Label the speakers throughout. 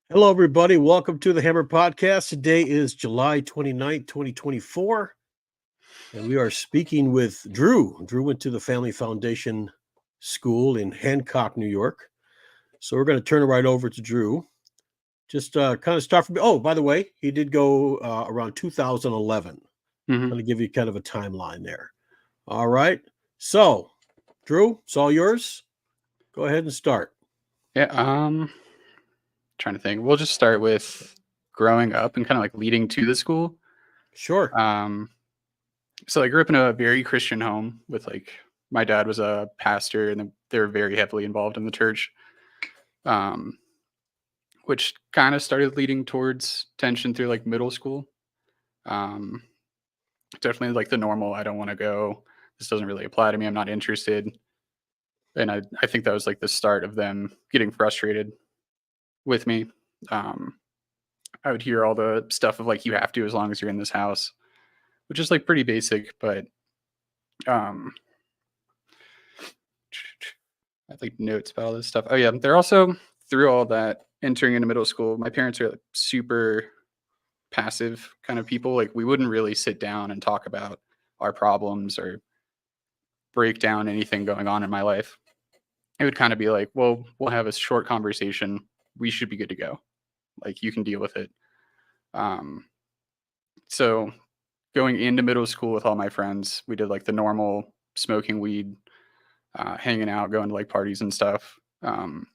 Speaker 1: Hello, everybody. Welcome to the Hammer Podcast. Today is July 29th, 2024, and we are speaking with Drew. Drew went to the Family Foundation School in Hancock, New York. So we're going to turn it right over to Drew. Just kind of start from, by the way, he did go around 2011. I'm going to give you kind of a timeline there. All right. So, Drew, it's all yours. Go ahead and start.
Speaker 2: Yeah, trying to think. We'll just start with growing up and kind of like leading to the school.
Speaker 1: Sure.
Speaker 2: So I grew up in a very Christian home with my dad was a pastor and they were very heavily involved in the church. Which kind of started leading towards tension through like middle school. Definitely like the normal, I don't want to go. This doesn't really apply to me. I'm not interested. And I think that was like the start of them getting frustrated with me. I would hear all the stuff of like, you have to, as long as you're in this house, which is like pretty basic, but I have like notes about all this stuff. Oh yeah. They're also through all that entering into middle school. My parents are like super passive kind of people. Like we wouldn't really sit down and talk about our problems or break down anything going on in my life. It would kind of be like, well, we'll have a short conversation. We should be good to go. Like you can deal with it. So going into middle school with all my friends, we did like the normal smoking weed, hanging out, going to like parties and stuff. And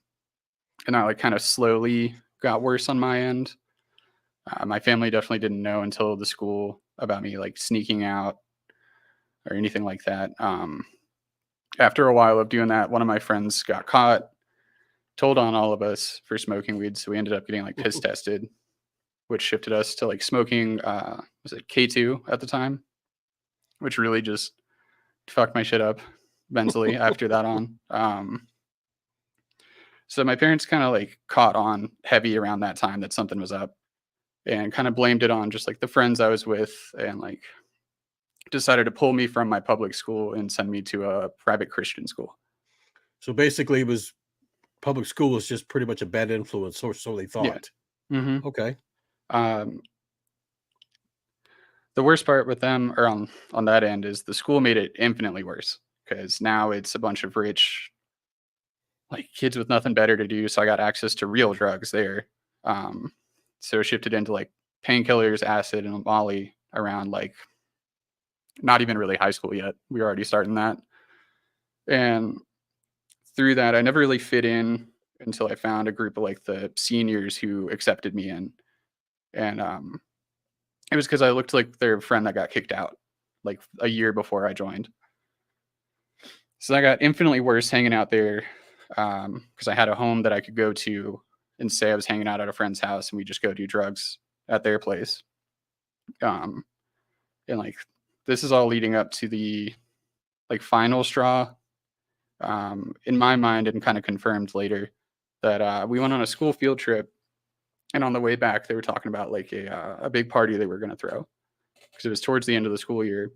Speaker 2: that like kind of slowly got worse on my end. My family definitely didn't know until the school about me like sneaking out or anything like that. After a while of doing that, one of my friends got caught, told on all of us for smoking weed. So we ended up getting like piss tested, which shifted us to like smoking, was it K2 at the time, which really just fucked my shit up mentally after that on. So my parents kind of like caught on heavy around that time that something was up and kind of blamed it on just like the friends I was with and like decided to pull me from my public school and send me to a private Christian school.
Speaker 1: So basically it was public school was just pretty much a bad influence, or so they thought.
Speaker 2: Yeah. Mm-hmm.
Speaker 1: Okay.
Speaker 2: The worst part with them, or on that end, is the school made it infinitely worse because now it's a bunch of rich, like kids with nothing better to do. So I got access to real drugs there. So it shifted into like painkillers, acid, and Molly around like not even really high school yet. We were already starting that, and through that, I never really fit in until I found a group of like the seniors who accepted me in, and it was because I looked like their friend that got kicked out like a year before I joined. So I got infinitely worse hanging out there because I had a home that I could go to and say I was hanging out at a friend's house and we just go do drugs at their place. And like this is all leading up to the like final straw. In my mind, and kind of confirmed later that we went on a school field trip. And on the way back, they were talking about like a big party they were going to throw because it was towards the end of the school year.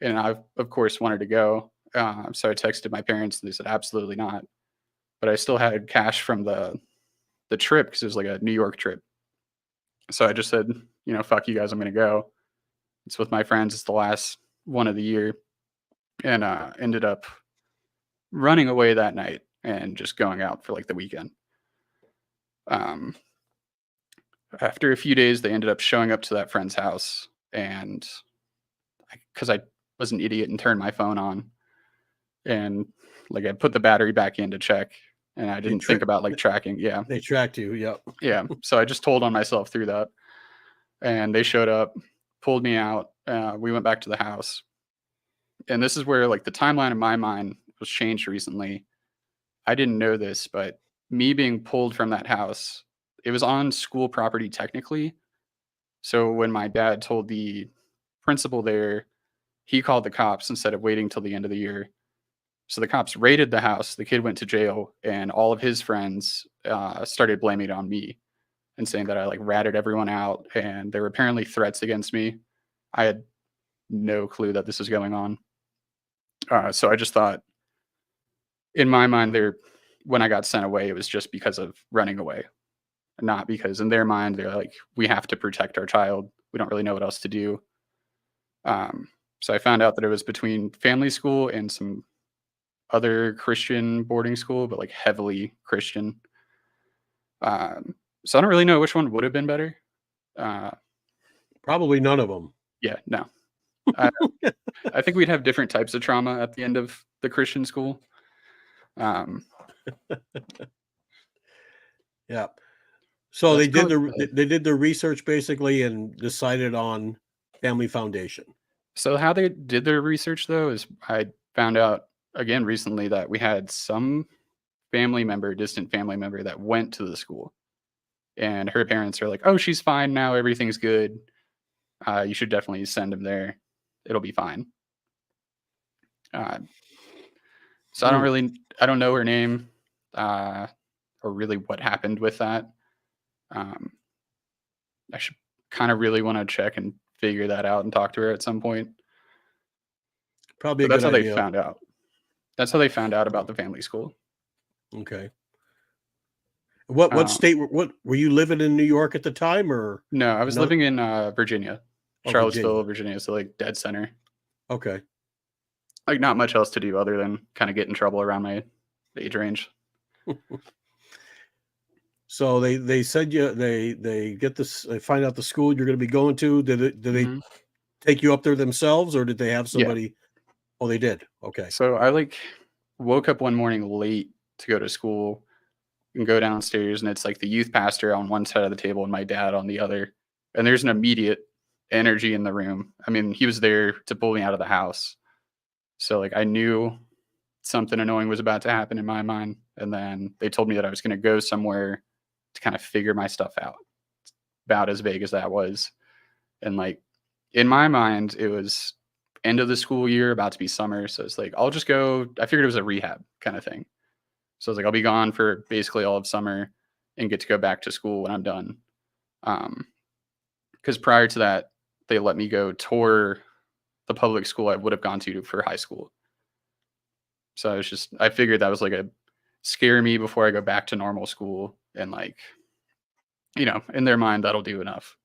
Speaker 2: And I, of course, wanted to go. So I texted my parents and they said, absolutely not. But I still had cash from the trip because it was like a New York trip. So I just said, fuck you guys, I'm going to go. It's with my friends. It's the last one of the year. And ended up running away that night and just going out for like the weekend. After a few days, they ended up showing up to that friend's house, and because I was an idiot and turned my phone on, and like I put the battery back in to check, and I didn't think about like tracking. Yeah,
Speaker 1: they tracked you. Yep.
Speaker 2: Yeah. So I just told on myself through that, and they showed up, pulled me out. We went back to the house, and this is where like the timeline in my mind was changed recently. I didn't know this, but me being pulled from that house, it was on school property technically. So when my dad told the principal there, he called the cops instead of waiting till the end of the year. So the cops raided the house. The kid went to jail, and all of his friends started blaming it on me and saying that I like ratted everyone out. And there were apparently threats against me. I had no clue that this was going on. So I just thought, in my mind, when I got sent away, it was just because of running away. not because in their mind they're like, we have to protect our child. We don't really know what else to do. So I found out that it was between family school and some other Christian boarding school, but like heavily Christian. So I don't really know which one would have been better.
Speaker 1: Probably none of them.
Speaker 2: Yeah, no. I think we'd have different types of trauma at the end of the Christian school.
Speaker 1: Yeah. So
Speaker 2: That's
Speaker 1: they did
Speaker 2: probably
Speaker 1: they did the research basically and decided on Family Foundation.
Speaker 2: So how they did their research though is I found out again recently that we had some distant family member that went to the school, and her parents are like, "Oh, she's fine now. Everything's good. You should definitely send him there. It'll be fine." So I don't know her name, or really what happened with that. I should kind of really want to check and figure that out and talk to her at some point.
Speaker 1: Probably
Speaker 2: But
Speaker 1: a
Speaker 2: that's
Speaker 1: good
Speaker 2: how
Speaker 1: idea.
Speaker 2: they found out. That's how they found out about the family school.
Speaker 1: Okay. What
Speaker 2: Um,
Speaker 1: state what were you living in New York at the time or
Speaker 2: No, I was
Speaker 1: another?
Speaker 2: living in Virginia,
Speaker 1: Oh,
Speaker 2: Charlottesville,
Speaker 1: Virginia.
Speaker 2: Virginia. So like dead center.
Speaker 1: Okay.
Speaker 2: Like not much else to do other than kind of get in trouble around my age range.
Speaker 1: So they said they get this, they find out the school you're going to be going to. Did they
Speaker 2: Mhm.
Speaker 1: take you up there themselves or did they have
Speaker 2: Yeah.
Speaker 1: somebody? Oh, they did. Okay.
Speaker 2: So I like woke up one morning late to go to school and go downstairs, and it's like the youth pastor on one side of the table and my dad on the other. And there's an immediate energy in the room. I mean, he was there to pull me out of the house. So like I knew something annoying was about to happen in my mind. And then they told me that I was going to go somewhere to kind of figure my stuff out. About as vague as that was. And like in my mind, it was end of the school year, about to be summer. So it's like, I'll just go. I figured it was a rehab kind of thing. So I was like, I'll be gone for basically all of summer and get to go back to school when I'm done. Because prior to that, they let me go tour the public school I would have gone to for high school. So I figured that was like a scare me before I go back to normal school. And like, in their mind, that'll do enough.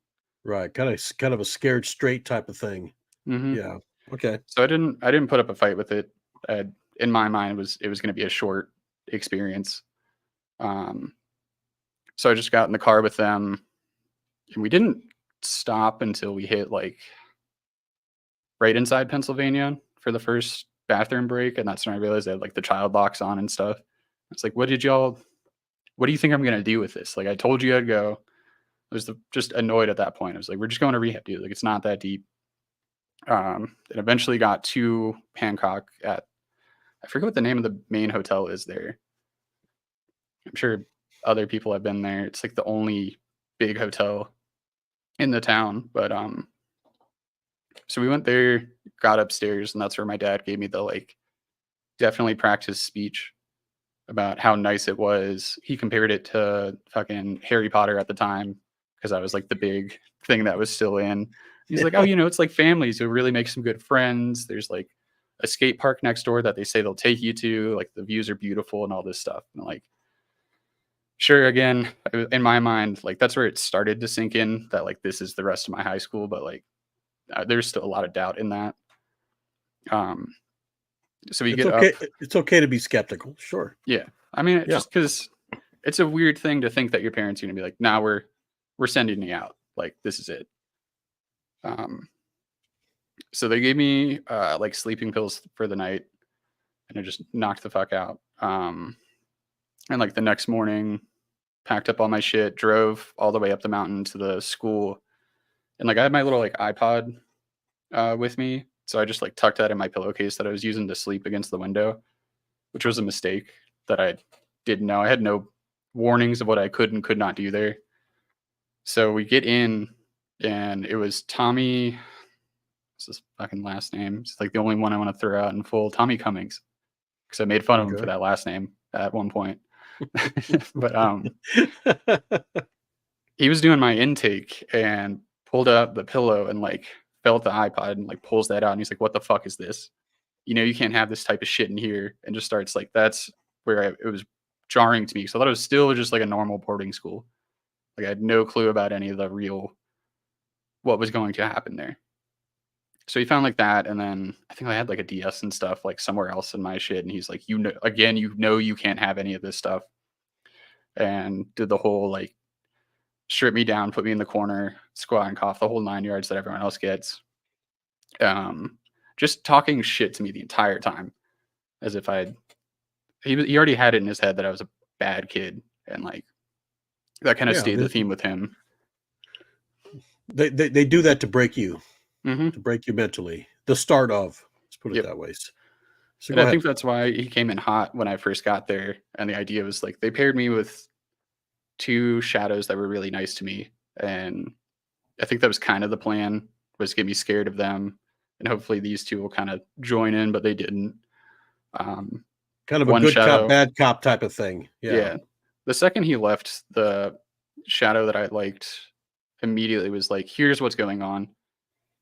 Speaker 1: Right. Kind of a scared straight type of thing.
Speaker 2: Mm-hmm.
Speaker 1: Yeah. Okay.
Speaker 2: So I didn't put up a fight with it. In my mind, it was going to be a short experience. So I just got in the car with them, and we didn't stop until we hit like right inside Pennsylvania for the first bathroom break, and that's when I realized they had like the child locks on and stuff. It's like, what do you think I'm going to do with this? Like, I told you I'd go. I was just annoyed at that point. I was like, we're just going to rehab, dude. Like, it's not that deep. And eventually got to Hancock I forget what the name of the main hotel is there. I'm sure other people have been there. It's like the only big hotel in the town. But so we went there, got upstairs, and that's where my dad gave me the like definitely practice speech about how nice it was. He compared it to fucking Harry Potter at the time because I was like the big thing that was still in. He's like, oh, it's like families. You'll really make some good friends. There's like a skate park next door that they say they'll take you to. Like the views are beautiful and all this stuff. And like, sure, again, in my mind, like that's where it started to sink in that like this is the rest of my high school. But like, there's still a lot of doubt in that. So we get
Speaker 1: okay.
Speaker 2: up.
Speaker 1: It's okay to be skeptical. Sure.
Speaker 2: Yeah. I mean, just because it's a weird thing to think that your parents are going to be like, nah, we're sending you out. Like, this is it. So they gave me like sleeping pills for the night, and I just knocked the fuck out. And like the next morning, packed up all my shit, drove all the way up the mountain to the school. And like I had my little like iPod with me. So I just like tucked that in my pillowcase that I was using to sleep against the window, which was a mistake that I didn't know. I had no warnings of what I could and could not do there. So we get in, and it was Tommy. What's his fucking last name? It's like the only one I want to throw out in full. Tommy Cummings, because I made fun of him for that last name at one point. But he was doing my intake and pulled out the pillow and like felt the iPod and like pulls that out, and he's like, "What the fuck is this? You can't have this type of shit in here." And just starts like, that's where it was jarring to me. So I thought it was still just like a normal boarding school. Like I had no clue about any of the real what was going to happen there. So he found like that, and then I think I had like a DS and stuff like somewhere else in my shit, and he's like, you know, again, you know, you can't have any of this stuff, and did the whole like strip me down, put me in the corner, squat and cough, the whole 9 yards that everyone else gets. Just talking shit to me the entire time, as if he already had it in his head that I was a bad kid, and like that kind of
Speaker 1: Yeah,
Speaker 2: stayed the theme with him.
Speaker 1: they do that to break you,
Speaker 2: Mm-hmm.
Speaker 1: to break you mentally. The start of, let's put it
Speaker 2: Yep.
Speaker 1: that way. So
Speaker 2: And
Speaker 1: go
Speaker 2: I
Speaker 1: ahead.
Speaker 2: think that's why he came in hot when I first got there. And the idea was like they paired me with two shadows that were really nice to me. And I think that was kind of the plan, was get me scared of them. And hopefully these two will kind of join in, but they didn't.
Speaker 1: Kind of a
Speaker 2: One
Speaker 1: good cop,
Speaker 2: shadow,
Speaker 1: bad cop type of thing.
Speaker 2: yeah. The second he left, the shadow that I liked immediately was like, here's what's going on.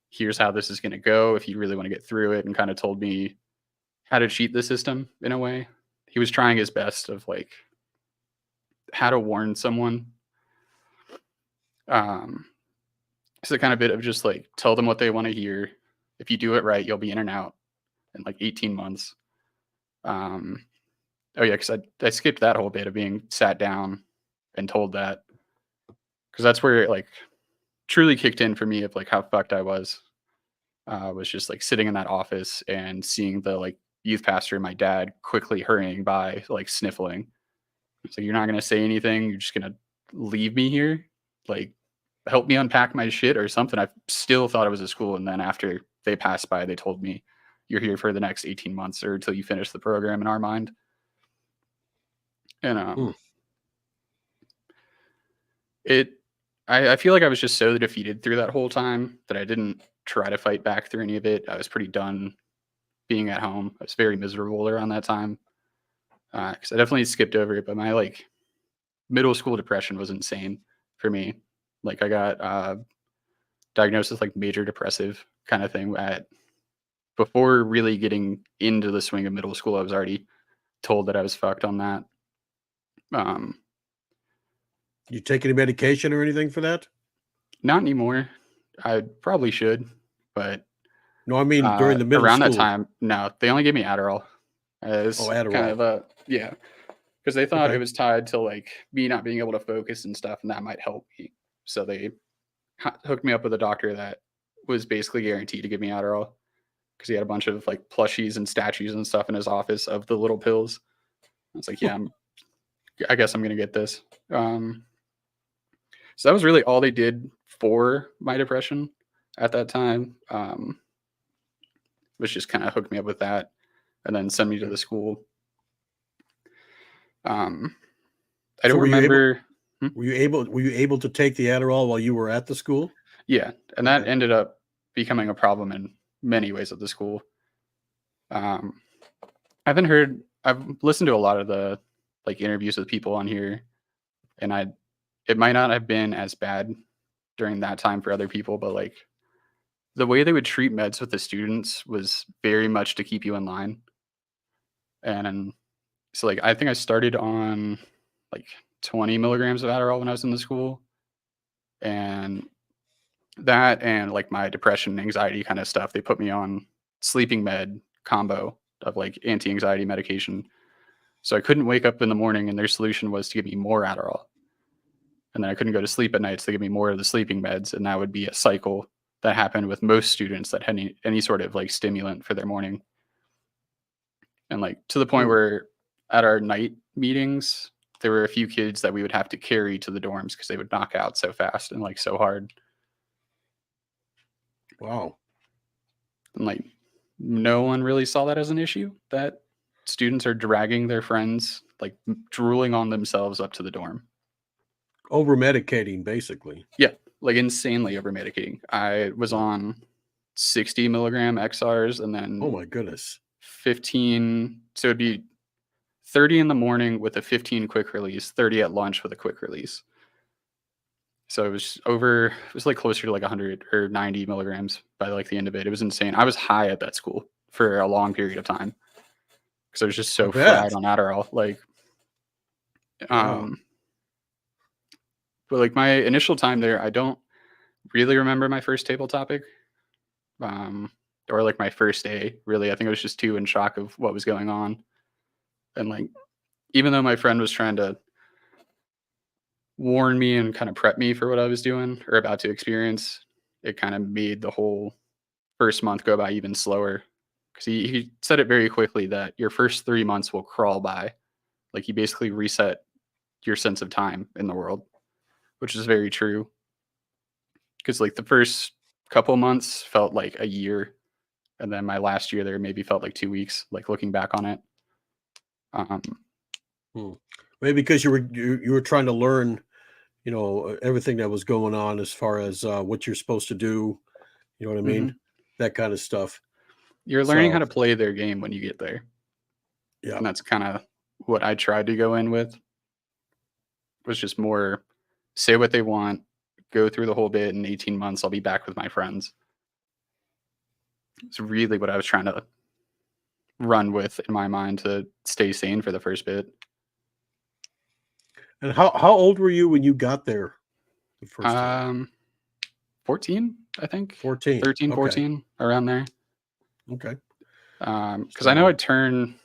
Speaker 2: Here's how this is going to go if you really want to get through it, and kind of told me how to cheat the system in a way. He was trying his best of like how to warn someone. It's a kind of bit of just like tell them what they want to hear. If you do it right, you'll be in and out in like 18 months. Oh yeah, because I skipped that whole bit of being sat down and told that, because that's where it like truly kicked in for me of like how fucked I was just like sitting in that office and seeing the like youth pastor and my dad quickly hurrying by, like sniffling. It's like, you're not going to say anything. You're just going to leave me here. Like, help me unpack my shit or something. I still thought it was a school. And then after they passed by, they told me, you're here for the next 18 months or until you finish the program in our mind. And I feel like I was just so defeated through that whole time that I didn't try to fight back through any of it. I was pretty done being at home. I was very miserable around that time. Because I definitely skipped over it, but my like middle school depression was insane for me. Like I got diagnosed with like major depressive kind of thing before really getting into the swing of middle school. I was already told that I was fucked on that.
Speaker 1: You take any medication or anything for that?
Speaker 2: Not anymore. I probably should, but
Speaker 1: No, I mean during the middle
Speaker 2: around
Speaker 1: school.
Speaker 2: that time, no, they only gave me Adderall.
Speaker 1: Adderall.
Speaker 2: Kind of yeah, because they thought
Speaker 1: Okay.
Speaker 2: it was tied to like me not being able to focus and stuff, and that might help me. So they hooked me up with a doctor that was basically guaranteed to give me Adderall, because he had a bunch of like plushies and statues and stuff in his office of the little pills. I was like, yeah, I guess I'm gonna get this. So that was really all they did for my depression at that time. Was just kind of hook me up with that, and then send me to the school. I don't remember.
Speaker 1: Were you able to take the Adderall while you were at the school?
Speaker 2: Yeah, and that ended up becoming a problem in many ways at the school. I've listened to a lot of the like interviews with people on here, and it might not have been as bad during that time for other people, but like the way they would treat meds with the students was very much to keep you in line. And so like I think I started on like 20 milligrams of Adderall when I was in the school, and that and like my depression, anxiety kind of stuff, they put me on sleeping med combo of like anti-anxiety medication. So I couldn't wake up in the morning, and their solution was to give me more Adderall. And then I couldn't go to sleep at night, so they give me more of the sleeping meds, and that would be a cycle that happened with most students that had any sort of like stimulant for their morning. And like to the point where at our night meetings, there were a few kids that we would have to carry to the dorms because they would knock out so fast and like so hard.
Speaker 1: Wow.
Speaker 2: And like no one really saw that as an issue, that students are dragging their friends, like drooling on themselves up to the dorm.
Speaker 1: Over medicating, basically.
Speaker 2: Yeah, like insanely over medicating. I was on 60 milligram XRs, and then
Speaker 1: oh my goodness,
Speaker 2: 15. So it'd be 30 in the morning with a 15 quick release, 30 at lunch with a quick release. So it was like closer to like 100 or 90 milligrams by like the end of it. It was insane. I was high at that school for a long period of time because I was just so fried on Adderall. Like,
Speaker 1: wow.
Speaker 2: But like my initial time there, I don't really remember my first table topic. Or like my first day, really. I think I was just too in shock of what was going on. And like, even though my friend was trying to warn me and kind of prep me for what I was doing or about to experience, it kind of made the whole first month go by even slower. Because he said it very quickly that your first 3 months will crawl by. Like, you basically reset your sense of time in the world, which is very true. Because like the first couple months felt like a year, and then my last year there maybe felt like 2 weeks. Like looking back on it, um,
Speaker 1: Maybe because you were trying to learn, everything that was going on as far as what you're supposed to do. You know what I mean?
Speaker 2: mhm.
Speaker 1: That kind of stuff.
Speaker 2: You're learning how
Speaker 1: So
Speaker 2: to play their game when you get there,
Speaker 1: yeah,
Speaker 2: and that's kind of what I tried to go in with. Was just more say what they want, go through the whole bit. In 18 months, I'll be back with my friends. It's really what I was trying to run with in my mind to stay sane for the first bit.
Speaker 1: and how old were you when you got there the first time?
Speaker 2: 14, I think.
Speaker 1: 14.
Speaker 2: 13,
Speaker 1: Okay.
Speaker 2: 14, around there.
Speaker 1: Okay.
Speaker 2: Because I know I'd turn.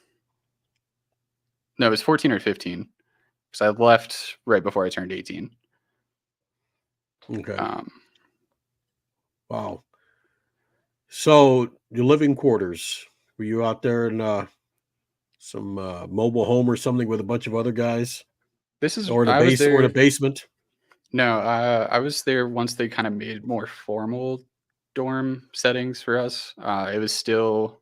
Speaker 2: No, it was 14 or 15. Because I left right before I turned 18.
Speaker 1: Okay.
Speaker 2: Um,
Speaker 1: Wow. So your living quarters, were you out there in some mobile home or something with a bunch of other guys, or in a
Speaker 2: I was there.
Speaker 1: basement?
Speaker 2: No, I was there once they kind of made more formal dorm settings for us. It was still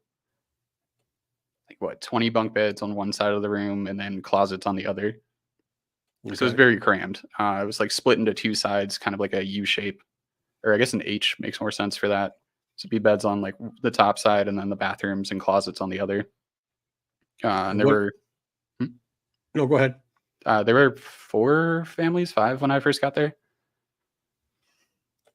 Speaker 2: like what, 20 bunk beds on one side of the room and then closets on the other. So it was
Speaker 1: Okay.
Speaker 2: very crammed. It was like split into two sides, kind of like a U shape, or I guess an H makes more sense for that. So it'd be beds on like the top side and then the bathrooms and closets on the other. And
Speaker 1: And what?
Speaker 2: hmm?
Speaker 1: No, go ahead.
Speaker 2: There were 4 families, 5 when I first got there.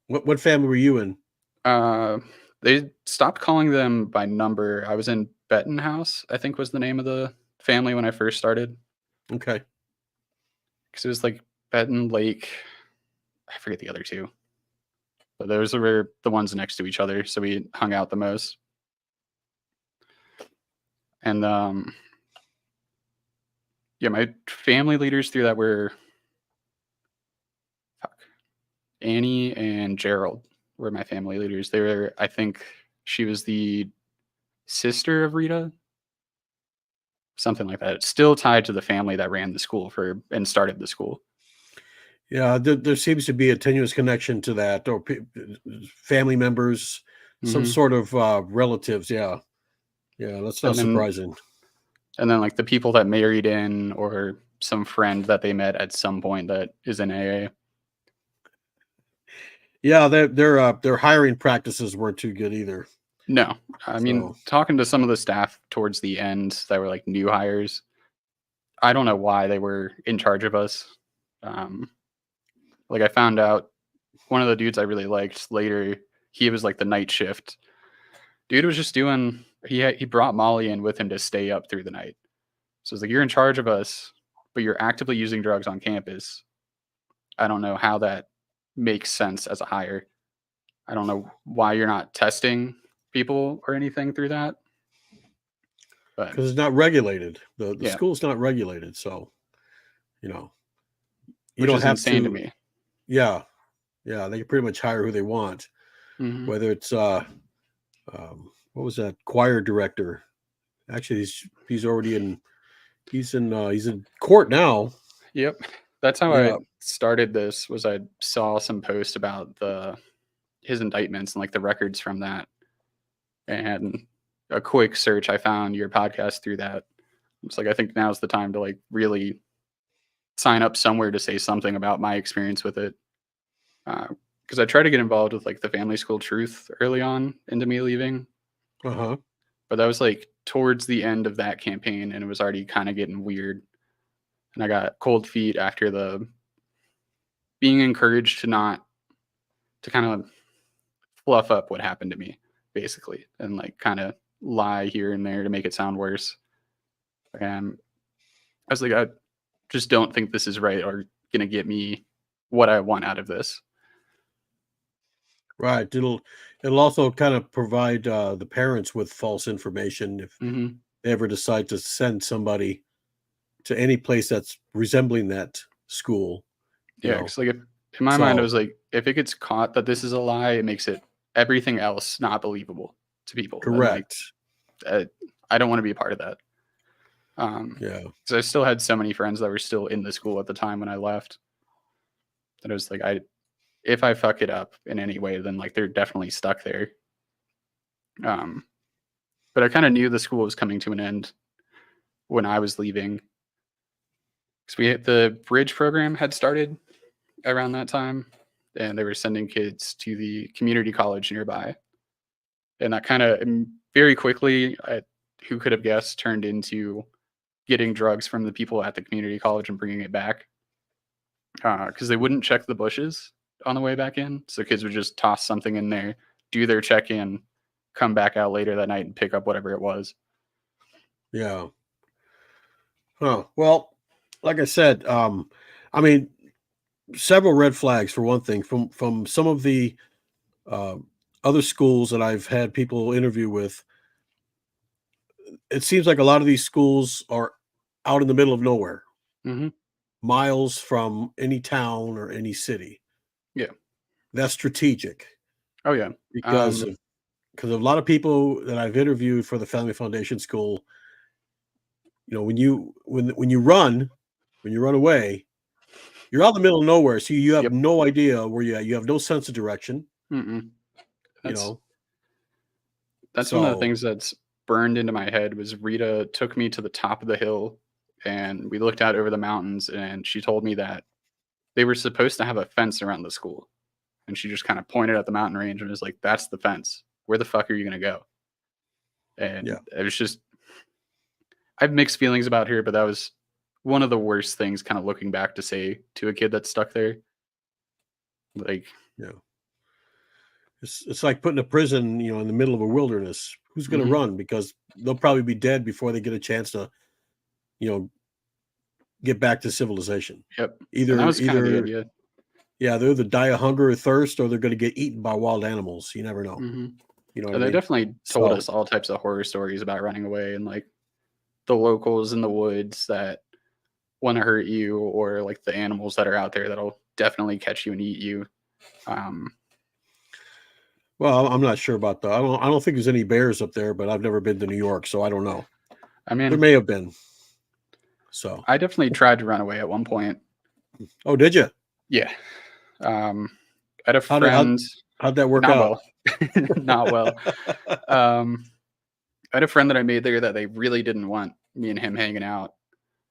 Speaker 1: What family were you in?
Speaker 2: Uh, they stopped calling them by number. I was in Benton House, I think was the name of the family when I first started.
Speaker 1: Okay.
Speaker 2: Because it was like Benton Lake. I forget the other two. But those were the ones next to each other. So we hung out the most. And yeah, my family leaders through that were Annie and Gerald were my family leaders. They were, I think she was the sister of Rita, something like that. It's still tied to the family that ran the school and started the school.
Speaker 1: Yeah, there seems to be a tenuous connection to that, or family members, some
Speaker 2: Hmm.
Speaker 1: sort of relatives. Yeah, yeah, that's not
Speaker 2: And then
Speaker 1: surprising.
Speaker 2: like the people that married in or some friend that they met at some point that is in AA.
Speaker 1: Yeah, their hiring practices weren't too good either.
Speaker 2: No, I mean,
Speaker 1: So
Speaker 2: talking to some of the staff towards the end that were like new hires, I don't know why they were in charge of us. Um, like I found out one of the dudes I really liked later, he was like the night shift. Dude was just doing, he brought Molly in with him to stay up through the night. So it's like, you're in charge of us, but you're actively using drugs on campus. I don't know how that makes sense as a hire. I don't know why you're not testing people or anything through that. But
Speaker 1: because it's not regulated, the
Speaker 2: yeah,
Speaker 1: school's not regulated, so you know you
Speaker 2: which
Speaker 1: don't
Speaker 2: is
Speaker 1: have
Speaker 2: insane to
Speaker 1: to.
Speaker 2: me.
Speaker 1: Yeah, yeah, they can pretty much hire who they want,
Speaker 2: Hmm.
Speaker 1: whether it's what was that choir director? Actually, he's already in. He's in court now.
Speaker 2: Yep. That's how I
Speaker 1: Yeah.
Speaker 2: started this. Was I saw some post about his indictments and like the records from that, and a quick search, I found your podcast through that. It's like, I think now's the time to like really sign up somewhere to say something about my experience with it. Because I tried to get involved with like the family school truth early on into me leaving,
Speaker 1: Uh-huh.
Speaker 2: but that was like towards the end of that campaign and it was already kind of getting weird. And I got cold feet after the being encouraged to kind of fluff up what happened to me, basically, and like kind of lie here and there to make it sound worse. And I was like, I just don't think this is right or gonna get me what I want out of this.
Speaker 1: Right. It'll also kind of provide the parents with false information if
Speaker 2: Hmm.
Speaker 1: they ever decide to send somebody to any place that's resembling that school, you
Speaker 2: Yeah,
Speaker 1: know.
Speaker 2: because like in my mind, I
Speaker 1: So
Speaker 2: was like, if it gets caught that this is a lie, it makes it everything else not believable to people, and like
Speaker 1: correct.
Speaker 2: uh, I don't want to be a part of that.
Speaker 1: Yeah.
Speaker 2: Because I still had so many friends that were still in the school at the time when I left. That I was like, if I fuck it up in any way, then like they're definitely stuck there. Um, but I kind of knew the school was coming to an end when I was leaving. Because the bridge program had started around that time, and they were sending kids to the community college nearby. And that kind of very quickly, who could have guessed, turned into getting drugs from the people at the community college and bringing it back. Because they wouldn't check the bushes on the way back in. So kids would just toss something in there, do their check in, come back out later that night and pick up whatever it was.
Speaker 1: Yeah. Huh. Well, like I said, I mean, several red flags for one thing from some of the uh, other schools that I've had people interview with. It seems like a lot of these schools are out in the middle of nowhere,
Speaker 2: Hmm.
Speaker 1: miles from any town or any city.
Speaker 2: Yeah.
Speaker 1: That's strategic
Speaker 2: Oh, yeah.
Speaker 1: because
Speaker 2: Um,
Speaker 1: of, because a lot of people that I've interviewed for the Family Foundation School, when you run away, you're out in the middle of nowhere, so you have
Speaker 2: yep.
Speaker 1: no idea where you at. You have no sense of direction,
Speaker 2: Mm-mm.
Speaker 1: you
Speaker 2: That's
Speaker 1: know.
Speaker 2: that's one of the
Speaker 1: So,
Speaker 2: things that's burned into my head was Rita took me to the top of the hill and we looked out over the mountains and she told me that they were supposed to have a fence around the school. And she just kind of pointed at the mountain range and was like, that's the fence. Where the fuck are you going to go?
Speaker 1: yeah.
Speaker 2: And it was just, I have mixed feelings about her, but that was one of the worst things kind of looking back to say to a kid that's stuck there. Like,
Speaker 1: Yeah. It's like putting a prison, in the middle of a wilderness. Who's going to
Speaker 2: mhm,
Speaker 1: run? Because they'll probably be dead before they get a chance to, you know, get back to civilization.
Speaker 2: yep. And that
Speaker 1: Either,
Speaker 2: was kind of the
Speaker 1: either,
Speaker 2: idea.
Speaker 1: yeah, they're either die of hunger or thirst, or they're going to get eaten by wild animals. You never know.
Speaker 2: Hmm.
Speaker 1: You know what I
Speaker 2: And they
Speaker 1: mean?
Speaker 2: definitely told
Speaker 1: So,
Speaker 2: us all types of horror stories about running away and like the locals in the woods that want to hurt you or like the animals that are out there that'll definitely catch you and eat you. Um,
Speaker 1: well, I'm not sure about that. I don't think there's any bears up there, but I've never been to New York, so I don't know.
Speaker 2: I
Speaker 1: There
Speaker 2: mean,
Speaker 1: may have been. So,
Speaker 2: I definitely tried to run away at one point.
Speaker 1: oh, did you?
Speaker 2: Yeah. I had a
Speaker 1: How did
Speaker 2: friend,
Speaker 1: how'd that work
Speaker 2: not
Speaker 1: out?
Speaker 2: well, not well. I had a friend that I made there that they really didn't want me and him hanging out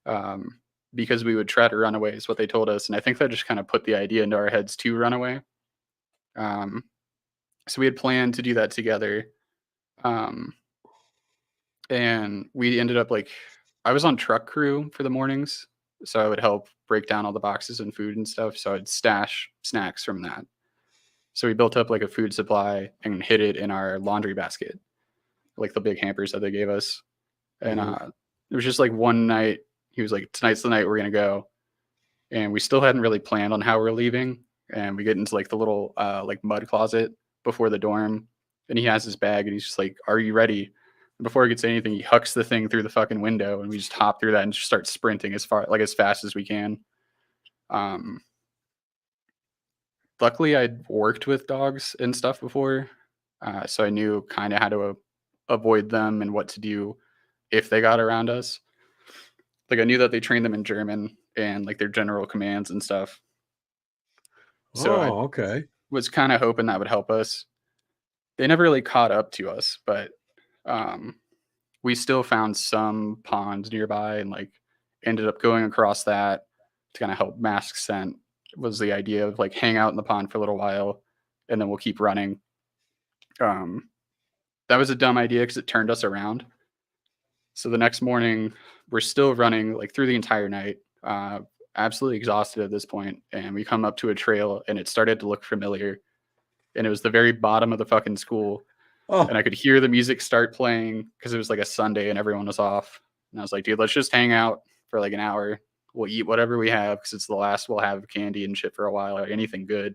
Speaker 2: um, because we would try to run away, is what they told us. And I think that just kind of put the idea into our heads to run away. Um, so we had planned to do that together. Um, and we ended up like, I was on truck crew for the mornings. So I would help break down all the boxes and food and stuff. So I'd stash snacks from that. So we built up like a food supply and hid it in our laundry basket, like the big hampers that they gave us. And
Speaker 1: Mhm.
Speaker 2: it was just like one night, he was like, tonight's the night we're going to go. And we still hadn't really planned on how we're leaving. And we get into like the little like mud closet before the dorm. And he has his bag and he's just like, are you ready? And before he could say anything, he hucks the thing through the fucking window. And we just hop through that and just start sprinting as fast as we can. Um, Luckily, I'd worked with dogs and stuff before. So I knew kind of how to avoid them and what to do if they got around us. Like I knew that they trained them in German and like their general commands and stuff. So I
Speaker 1: Oh, okay.
Speaker 2: was kind of hoping that would help us. They never really caught up to us, but um, we still found some ponds nearby and like ended up going across that to kind of help mask scent. Was the idea of like hang out in the pond for a little while and then we'll keep running. Um, that was a dumb idea because it turned us around. So the next morning, we're still running like through the entire night, absolutely exhausted at this point, and we come up to a trail, and it started to look familiar. And it was the very bottom of the fucking school, and
Speaker 1: Oh,
Speaker 2: I could hear the music start playing because it was like a Sunday and everyone was off. And I was like, dude, let's just hang out for like an hour. we'll eat whatever we have because it's the last we'll have of candy and shit for a while, or anything good.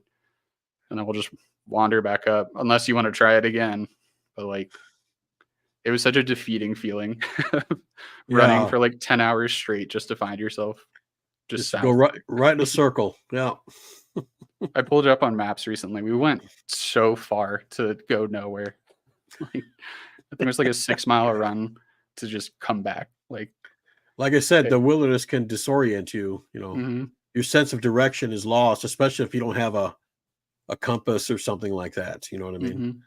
Speaker 2: And then we'll just wander back up unless you want to try it again. But like, it was such a defeating feeling running
Speaker 1: Yeah.
Speaker 2: for like 10 hours straight just to find yourself just
Speaker 1: Just go
Speaker 2: south.
Speaker 1: right in a circle. Yeah.
Speaker 2: I pulled it up on maps recently. We went so far to go nowhere. Like, I think it was like a 6-mile run to just come back. Like
Speaker 1: I said,
Speaker 2: it,
Speaker 1: the wilderness can disorient you.
Speaker 2: mhm,
Speaker 1: Your sense of direction is lost, especially if you don't have a compass or something like that. You know what I mean?
Speaker 2: mhm.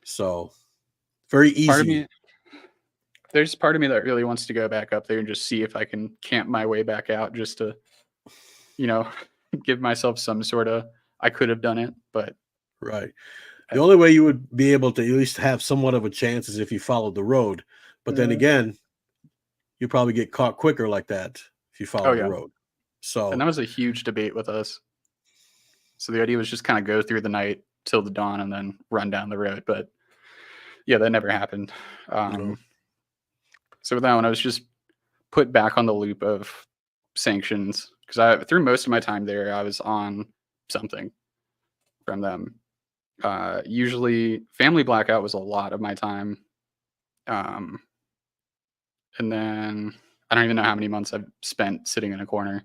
Speaker 1: So very
Speaker 2: Part of
Speaker 1: easy.
Speaker 2: me, there's part of me that really wants to go back up there and just see if I can camp my way back out just to, you know, give myself some sort of, I could have done it, but
Speaker 1: Right.
Speaker 2: I,
Speaker 1: The only way you would be able to at least have somewhat of a chance is if you followed the road. But then
Speaker 2: uh,
Speaker 1: again, you probably get caught quicker like that if you
Speaker 2: oh
Speaker 1: follow the
Speaker 2: yeah.
Speaker 1: road.
Speaker 2: And
Speaker 1: So
Speaker 2: that was a huge debate with us. So the idea was just kind of go through the night till the dawn and then run down the road. But yeah, that never happened.
Speaker 1: you know,
Speaker 2: So with that one, I was just put back on the loop of sanctions because I through most of my time there, I was on something from them. Usually, family blackout was a lot of my time, um, and then I don't even know how many months I've spent sitting in a corner.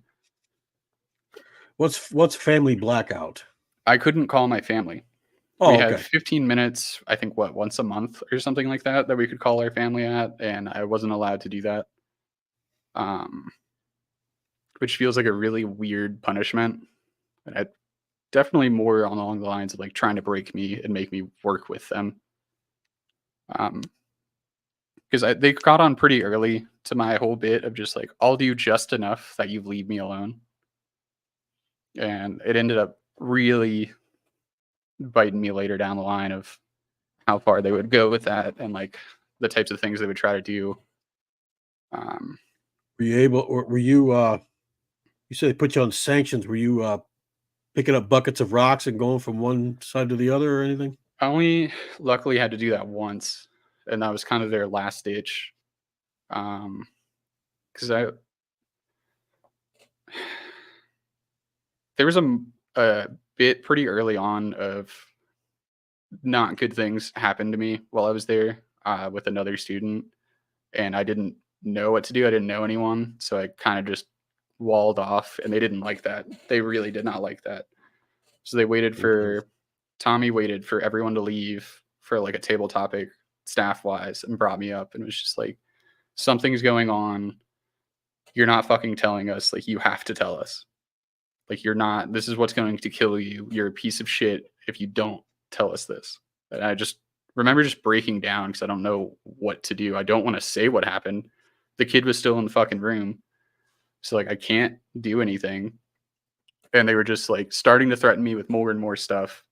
Speaker 1: what's family blackout?
Speaker 2: I couldn't call my family. We
Speaker 1: Oh,
Speaker 2: had
Speaker 1: okay.
Speaker 2: 15 minutes, I think, once a month or something like that, that we could call our family at, and I wasn't allowed to do that. Um, which feels like a really weird punishment. And I definitely more along the lines of like trying to break me and make me work with them. Because they caught on pretty early to my whole bit of just like, I'll do just enough that you leave me alone. And it ended up really biting me later down the line of how far they would go with that and like the types of things they would try to do. Um,
Speaker 1: Were you able, or were you, you said they put you on sanctions. Were you picking up buckets of rocks and going from one side to the other or anything?
Speaker 2: I only luckily had to do that once, and that was kind of their last ditch. Because I there was a bit pretty early on of not good things happened to me while I was there with another student, and I didn't know what to do. I didn't know anyone, so I kind of just walled off, and they didn't like that. They really did not like that. So they waited
Speaker 1: Okay.
Speaker 2: for Tommy waited for everyone to leave for like a table topic staff wise and brought me up and was just like, something's going on. You're not fucking telling us. Like, you have to tell us. Like, you're not, this is what's going to kill you. You're a piece of shit if you don't tell us this. And I just remember just breaking down because I don't know what to do. I don't want to say what happened. The kid was still in the fucking room. So, like, I can't do anything. And they were just like starting to threaten me with more and more stuff.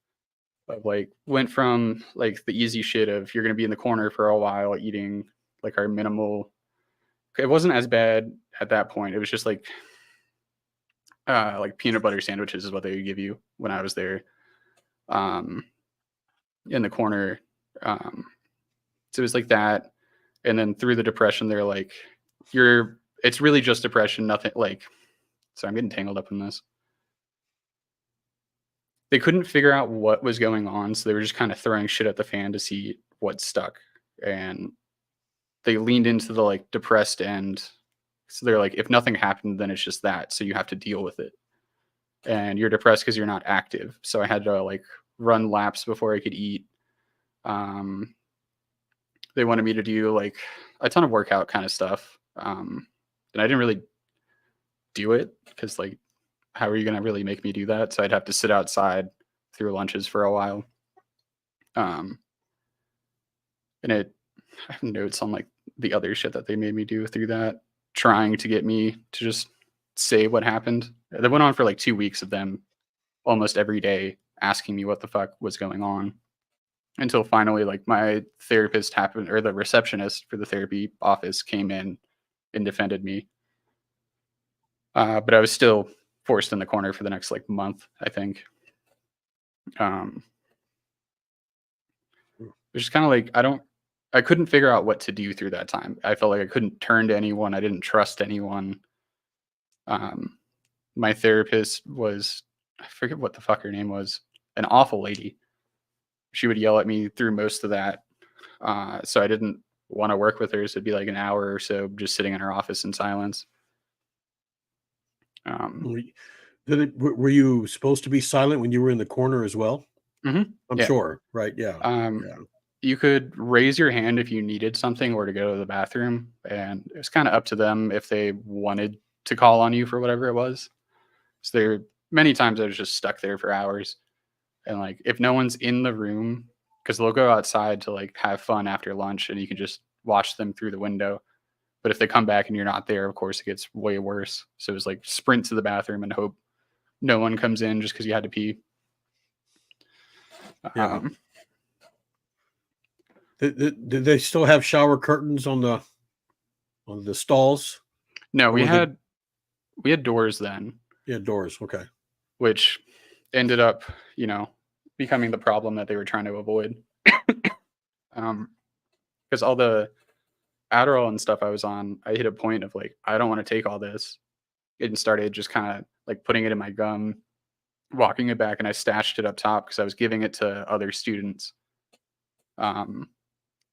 Speaker 2: But like, went from like the easy shit of you're going to be in the corner for a while eating like our minimal. It wasn't as bad at that point. It was just like peanut butter sandwiches is what they would give you when I was there, um, in the corner. So it was like that, and then through the depression, they're like, "You're." It's really just depression. Nothing like. So I'm getting tangled up in this. They couldn't figure out what was going on, so they were just kind of throwing shit at the fan to see what stuck, and they leaned into the like depressed end. So they're like, if nothing happened, then it's just that. So you have to deal with it. And you're depressed because you're not active. So I had to like run laps before I could eat. Um, they wanted me to do like a ton of workout kind of stuff. And I didn't really do it because like, how are you going to really make me do that? So I'd have to sit outside through lunches for a while. Um, and I have notes on like the other shit that they made me do through that, trying to get me to just say what happened. That went on for like 2 weeks of them almost every day asking me what the fuck was going on until finally like my therapist happened or the receptionist for the therapy office came in and defended me. But I was still forced in the corner for the next like month, I think. Um, which is kind of like I couldn't figure out what to do through that time. I felt like I couldn't turn to anyone. I didn't trust anyone. My therapist was, I forget what the fuck her name was, an awful lady. She would yell at me through most of that. So I didn't want to work with her. So it'd be like an hour or so just sitting in her office in silence.
Speaker 1: Were you supposed to be silent when you were in the corner as well? I'm
Speaker 2: Yeah.
Speaker 1: sure, right? Yeah. Yeah.
Speaker 2: You could raise your hand if you needed something or to go to the bathroom, and it was kind of up to them if they wanted to call on you for whatever it was. So there many times I was just stuck there for hours, and like if no one's in the room, because they'll go outside to like have fun after lunch, and you can just watch them through the window. But if they come back and you're not there, of course it gets way worse. So it was like sprint to the bathroom and hope no one comes in just because you had to pee.
Speaker 1: Yeah. Did they still have shower curtains on the stalls?
Speaker 2: No,
Speaker 1: Or
Speaker 2: we
Speaker 1: were they-
Speaker 2: had doors then,
Speaker 1: Yeah, doors. Okay.
Speaker 2: which ended up, becoming the problem that they were trying to avoid. Because all the Adderall and stuff I was on, I hit a point of like, I don't want to take all this, and started just kind of like putting it in my gum, walking it back, and I stashed it up top because I was giving it to other students.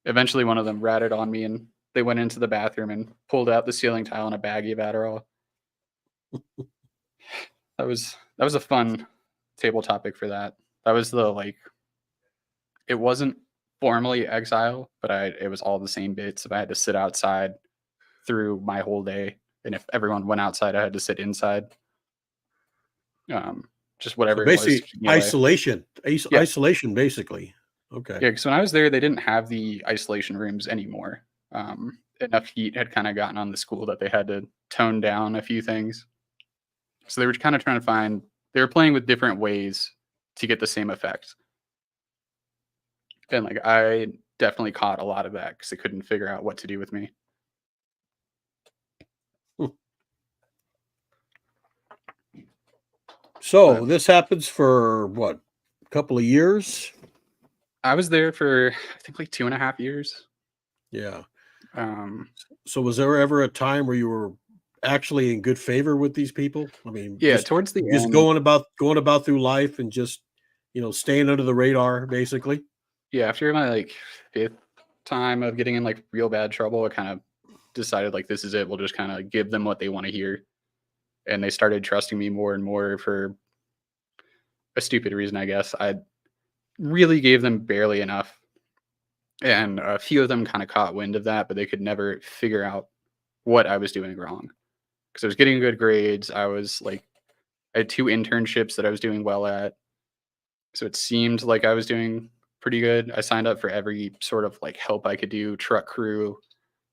Speaker 2: Eventually, one of them ratted on me, and they went into the bathroom and pulled out the ceiling tile and a baggie of Adderall. That was a fun table topic for that. That was it wasn't formally exile, but it was all the same bits. If I had to sit outside through my whole day, and if everyone went outside, I had to sit inside. Just whatever
Speaker 1: So
Speaker 2: it was.
Speaker 1: basically, isolation.
Speaker 2: Yeah.
Speaker 1: Isolation, basically. Okay.
Speaker 2: Yeah, because when I was there, they didn't have the isolation rooms anymore. Enough heat had kind of gotten on the school that they had to tone down a few things. So they were kind of trying to they were playing with different ways to get the same effect. And like I definitely caught a lot of that because they couldn't figure out what to do with me.
Speaker 1: So this happens for what, a couple of years?
Speaker 2: I was there for I think like 2.5 years.
Speaker 1: Yeah.
Speaker 2: Um,
Speaker 1: So was there ever a time where you were actually in good favor with these people? I mean,
Speaker 2: yeah,
Speaker 1: just
Speaker 2: towards the
Speaker 1: just
Speaker 2: end,
Speaker 1: going about through life and just staying under the radar, basically.
Speaker 2: yeah, after my like 5th time of getting in like real bad trouble, I kind of decided like this is it. We'll just kind of give them what they want to hear. And they started trusting me more and more for a stupid reason, I guess. I really gave them barely enough. And a few of them kind of caught wind of that, but they could never figure out what I was doing wrong. Because I was getting good grades. I had 2 internships that I was doing well at. So it seemed like I was doing pretty good. I signed up for every sort of like help I could do, truck crew,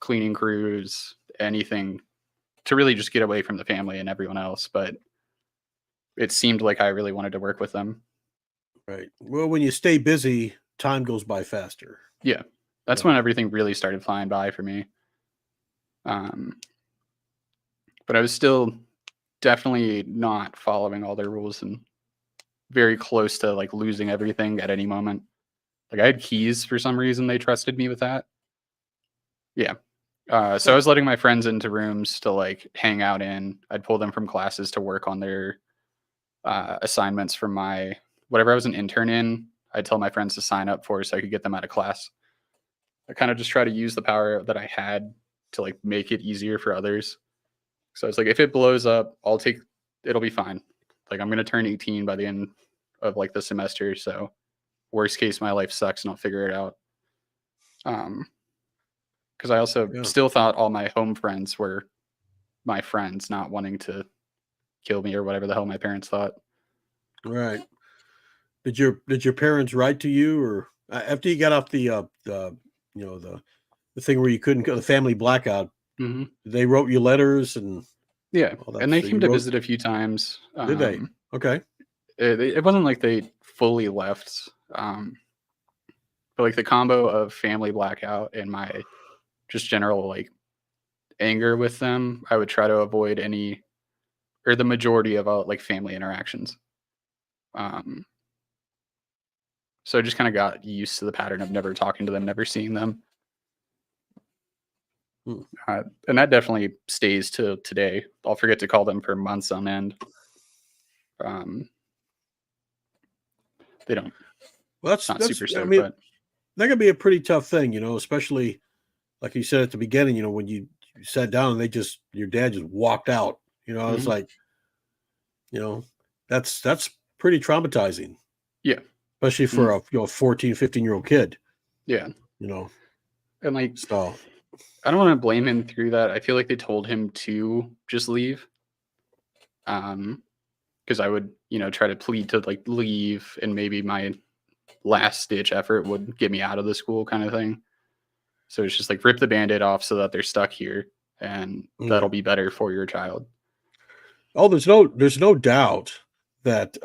Speaker 2: cleaning crews, anything to really just get away from the family and everyone else. But it seemed like I really wanted to work with them.
Speaker 1: Right. Well, when you stay busy, time goes by faster.
Speaker 2: Yeah. That's when everything really started flying by for me. But I was still definitely not following all their rules and very close to like losing everything at any moment. Like I had keys for some reason. They trusted me with that. Yeah. So I was letting my friends into rooms to like hang out in. I'd pull them from classes to work on their assignments from my whatever I was an intern in. I'd tell my friends to sign up for so I could get them out of class. I kind of just try to use the power that I had to like make it easier for others. So it's like if it blows up, it'll be fine. Like I'm gonna turn 18 by the end of like the semester. So worst case, my life sucks and I'll figure it out. Because I also still thought all my home friends were my friends, not wanting to kill me or whatever the hell my parents thought.
Speaker 1: Right. Did your parents write to you, or after you got off the thing where you couldn't go, the family blackout?
Speaker 2: Mm-hmm.
Speaker 1: They wrote you letters and
Speaker 2: and they came to visit a few times.
Speaker 1: Did they? Okay.
Speaker 2: It wasn't like they fully left, but like the combo of family blackout and my just general like anger with them, I would try to avoid any or the majority of like family interactions. So I just kind of got used to the pattern of never talking to them, never seeing them.
Speaker 1: Hmm.
Speaker 2: And that definitely stays to today. I'll forget to call them for months on end. They don't,
Speaker 1: Well,
Speaker 2: not super
Speaker 1: I
Speaker 2: stoked,
Speaker 1: mean,
Speaker 2: but
Speaker 1: that could be a pretty tough thing, especially like you said at the beginning, when you sat down and your dad just walked out, it's
Speaker 2: mhm.
Speaker 1: like, you know, that's pretty traumatizing,
Speaker 2: Yeah.
Speaker 1: especially
Speaker 2: Mm,
Speaker 1: for a 14, 15-year-old kid,
Speaker 2: yeah.
Speaker 1: you know.
Speaker 2: And like,
Speaker 1: So,
Speaker 2: I don't want to blame him through that. I feel like they told him to just leave. Because I would, try to plead to like leave, and maybe my last ditch effort would get me out of the school kind of thing. So it's just like rip the band-aid off so that they're stuck here, and
Speaker 1: yeah.
Speaker 2: that'll be better for your child.
Speaker 1: Oh, there's no doubt that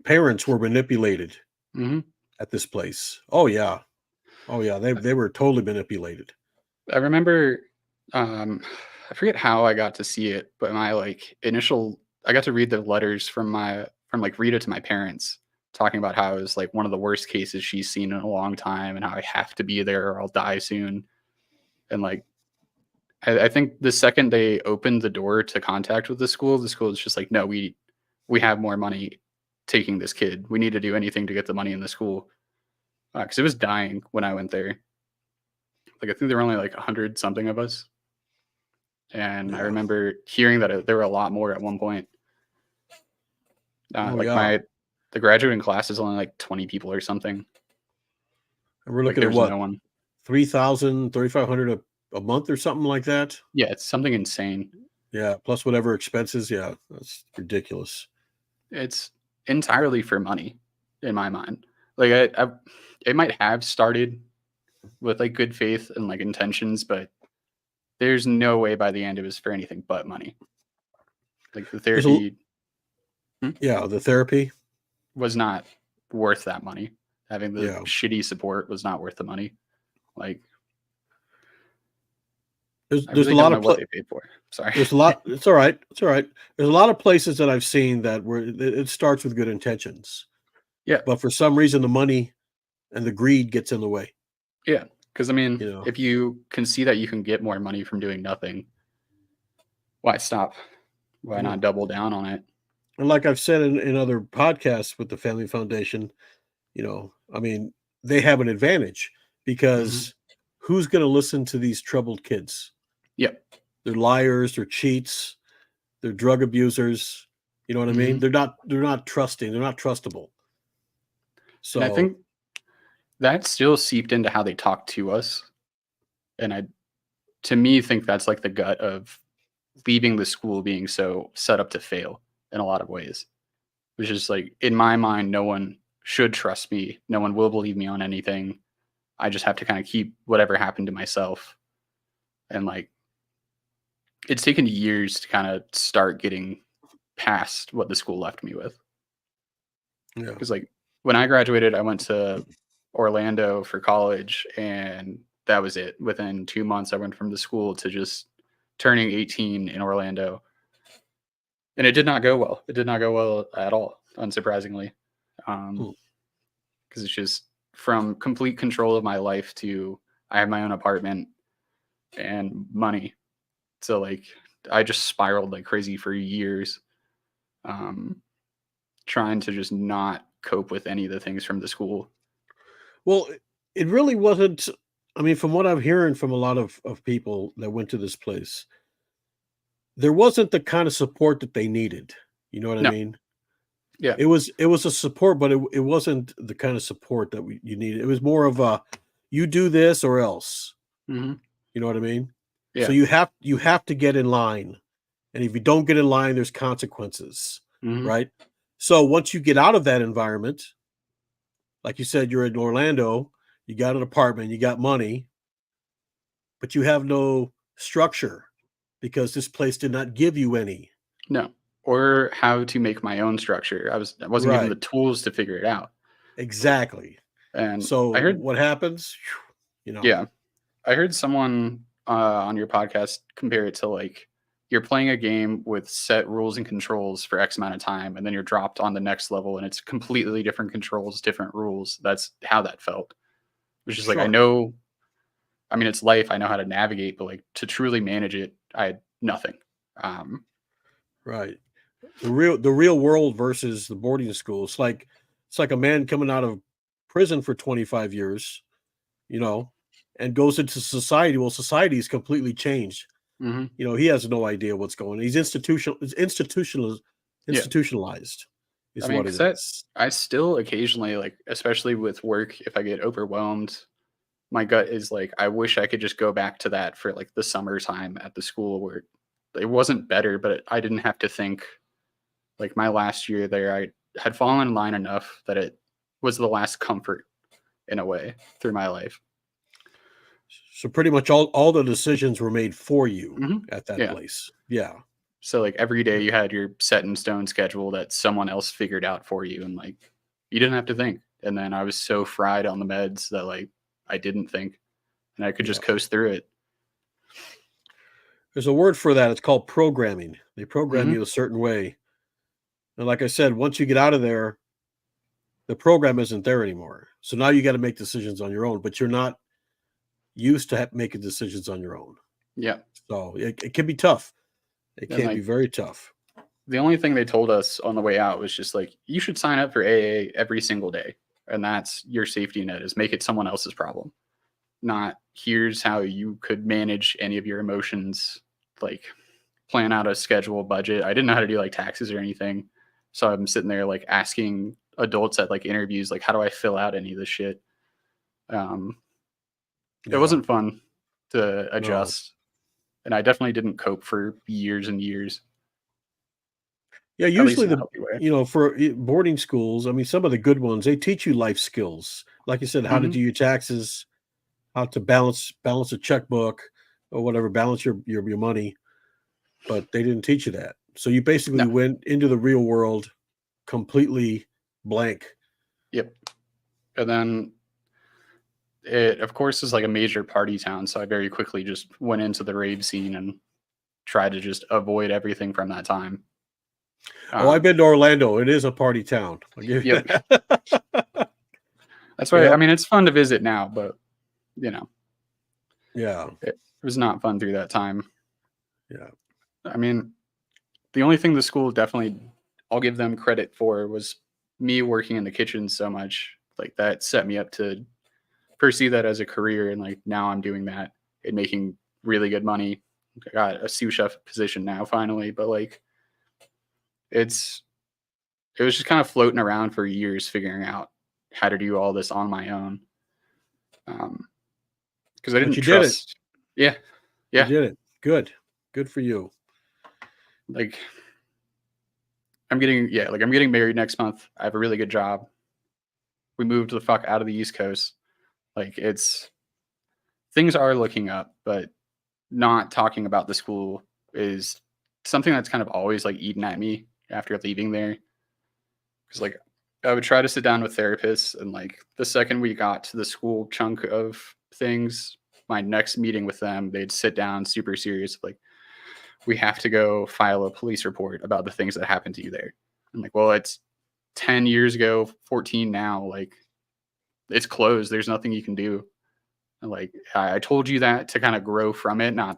Speaker 1: parents were manipulated
Speaker 2: Hmm.
Speaker 1: at this place. Oh yeah. Oh yeah, they were totally manipulated.
Speaker 2: I remember, I forget how I got to see it, but my like initial, I got to read the letters from like Rita to my parents, talking about how it was like one of the worst cases she's seen in a long time, and how I have to be there or I'll die soon. And like, I think the second they opened the door to contact with the school is just like, no, we have more money taking this kid. We need to do anything to get the money in the school, because it was dying when I went there. Like I think there were only like 100 something of us, and I
Speaker 1: Yeah.
Speaker 2: remember hearing that there were a lot more at one point.
Speaker 1: Oh
Speaker 2: Like
Speaker 1: yeah.
Speaker 2: the graduating class is only like 20 people or something.
Speaker 1: And we're
Speaker 2: Like
Speaker 1: looking at
Speaker 2: there's
Speaker 1: what,
Speaker 2: no one.
Speaker 1: 3,000, 3,500 a month or something like that.
Speaker 2: Yeah, it's something insane.
Speaker 1: Yeah, plus whatever expenses. Yeah, that's ridiculous.
Speaker 2: It's entirely for money, in my mind. Like it might have started with like good faith and like intentions, but there's no way by the end it was for anything but money. Like the
Speaker 1: There's a
Speaker 2: therapy
Speaker 1: Yeah, the therapy.
Speaker 2: was not worth that money. Having the
Speaker 1: Yeah.
Speaker 2: shitty support was not worth the money. Like
Speaker 1: There's
Speaker 2: I
Speaker 1: there's a
Speaker 2: really
Speaker 1: lot
Speaker 2: don't know
Speaker 1: of
Speaker 2: what they paid for. Sorry.
Speaker 1: there's a lot. It's all right. It's all right. There's a lot of places that I've seen that where it starts with good intentions,
Speaker 2: Yeah.
Speaker 1: but for some reason the money and the greed gets in the way.
Speaker 2: Yeah. Because I mean,
Speaker 1: You know,
Speaker 2: if you can see that you can get more money from doing nothing, why stop? Why
Speaker 1: yeah.
Speaker 2: not double down on it?
Speaker 1: And like I've said in other podcasts with the Family Foundation, I mean, they have an advantage
Speaker 2: Hmm.
Speaker 1: because who's going to listen to these troubled kids?
Speaker 2: Yep.
Speaker 1: They're liars, they're cheats, they're drug abusers. You know what I mean?
Speaker 2: Hmm.
Speaker 1: They're not trusting, they're not trustable.
Speaker 2: And I
Speaker 1: So,
Speaker 2: think that still seeped into how they talk to us. And I, to me, think that's like the gut of leaving the school being so set up to fail in a lot of ways. Which is like, in my mind, no one should trust me. No one will believe me on anything. I just have to kind of keep whatever happened to myself. And like, it's taken years to kind of start getting past what the school left me with.
Speaker 1: yeah.
Speaker 2: Because like when I graduated, I went to Orlando for college, and that was it. Within 2 months, I went from the school to just turning 18 in Orlando, and it did not go well. It did not go well at all, unsurprisingly,
Speaker 1: Hmm.
Speaker 2: because it's just from complete control of my life to I have my own apartment and money. So like I just spiraled like crazy for years, um, trying to just not cope with any of the things from the school.
Speaker 1: Well, it really wasn't. I mean, from what I'm hearing from a lot of people that went to this place, there wasn't the kind of support that they needed. You know what I
Speaker 2: No,
Speaker 1: mean?
Speaker 2: yeah,
Speaker 1: It was a support, but it wasn't the kind of support that you needed. It was more of a, you do this or else.
Speaker 2: hmm,
Speaker 1: You know what I mean? So
Speaker 2: yeah,
Speaker 1: you have to get in line, and if you don't get in line, there's consequences,
Speaker 2: hmm,
Speaker 1: right? So once you get out of that environment, like you said, you're in Orlando, you got an apartment, you got money, but you have no structure because this place did not give you any.
Speaker 2: no, or how to make my own structure. I wasn't given the
Speaker 1: Right.
Speaker 2: tools to figure it out,
Speaker 1: Exactly.
Speaker 2: and
Speaker 1: So
Speaker 2: I heard,
Speaker 1: what happens?
Speaker 2: yeah, I heard someone on your podcast compare it to like you're playing a game with set rules and controls for X amount of time, and then you're dropped on the next level, and it's completely different controls, different rules. That's how that felt. Which is like I
Speaker 1: Sure.
Speaker 2: know I mean, it's life. I know how to navigate, but like to truly manage it, I had nothing. Um,
Speaker 1: Right. The real world versus the boarding school. It's like a man coming out of prison for 25 years, you know, and goes into society. Well, society is completely changed.
Speaker 2: mhm.
Speaker 1: He has no idea what's going on. He's
Speaker 2: Yeah.
Speaker 1: institutionalized
Speaker 2: I
Speaker 1: is
Speaker 2: mean,
Speaker 1: what it
Speaker 2: because that
Speaker 1: is.
Speaker 2: I still occasionally like, especially with work, if I get overwhelmed, my gut is like, I wish I could just go back to that for like the summertime at the school where it wasn't better, but I didn't have to think like my last year there. I had fallen in line enough that it was the last comfort in a way through my life.
Speaker 1: So pretty much all the decisions were made for you
Speaker 2: Hmm.
Speaker 1: at that
Speaker 2: Yeah.
Speaker 1: place. Yeah.
Speaker 2: So like every day
Speaker 1: Yeah.
Speaker 2: you had your set in stone schedule that someone else figured out for you, and like you didn't have to think. And then I was so fried on the meds that like I didn't think and I could
Speaker 1: Yeah.
Speaker 2: just coast through it.
Speaker 1: There's a word for that. It's called programming. They program
Speaker 2: Hmm.
Speaker 1: you a certain way. And like I said, once you get out of there, the program isn't there anymore. So now you got to make decisions on your own, but you're not used to making decisions on your own.
Speaker 2: Yeah.
Speaker 1: So it can be tough. It
Speaker 2: And
Speaker 1: can be
Speaker 2: like
Speaker 1: very tough.
Speaker 2: the only thing they told us on the way out was just like, you should sign up for AA every single day. And that's your safety net, is make it someone else's problem. Not here's how you could manage any of your emotions, like plan out a schedule, budget. I didn't know how to do like taxes or anything. So I'm sitting there like asking adults at like interviews, like, how do I fill out any of this shit? Um, it
Speaker 1: Yeah.
Speaker 2: wasn't fun to
Speaker 1: No.
Speaker 2: adjust. And I definitely didn't cope for years and years,
Speaker 1: Yeah,
Speaker 2: at least
Speaker 1: usually
Speaker 2: in a healthy way.
Speaker 1: for boarding schools, I mean, some of the good ones, they teach you life skills. Like you said, how to
Speaker 2: Hmm.
Speaker 1: do your taxes, how to balance a checkbook or whatever, balance your money, but they didn't teach you that. So you basically
Speaker 2: No.
Speaker 1: went into the real world completely blank.
Speaker 2: Yep. And then it, of course, is like a major party town. So I very quickly just went into the rave scene and tried to just avoid everything from that time.
Speaker 1: Oh, I've
Speaker 2: Um,
Speaker 1: been to Orlando. It is a party town. I'll give you
Speaker 2: yep.
Speaker 1: that.
Speaker 2: That's why, I
Speaker 1: Yep.
Speaker 2: mean, it's fun to visit now, but, you know,
Speaker 1: Yeah.
Speaker 2: it was not fun through that time.
Speaker 1: Yeah.
Speaker 2: I mean, the only thing the school definitely, I'll give them credit for, was me working in the kitchen so much. Like that set me up to pursue that as a career. And like now I'm doing that and making really good money. I got a sous chef position now finally, but like it's, it was just kind of floating around for years figuring out how to do all this on my own. Because I
Speaker 1: But
Speaker 2: didn't
Speaker 1: you did it.
Speaker 2: trust. Yeah.
Speaker 1: You
Speaker 2: Yeah.
Speaker 1: did it. Good. Good for you.
Speaker 2: Like I'm getting married next month. I have a really good job. We moved the fuck out of the East Coast. Like it's, things are looking up, but not talking about the school is something that's kind of always like eaten at me after leaving there. Because like I would try to sit down with therapists, and like the second we got to the school chunk of things, my next meeting with them, they'd sit down super serious, like, we have to go file a police report about the things that happened to you there. I'm like, well, it's 10 years ago, 14 now. Like, it's closed. There's nothing you can do. And like, I told you that to kind of grow from it, not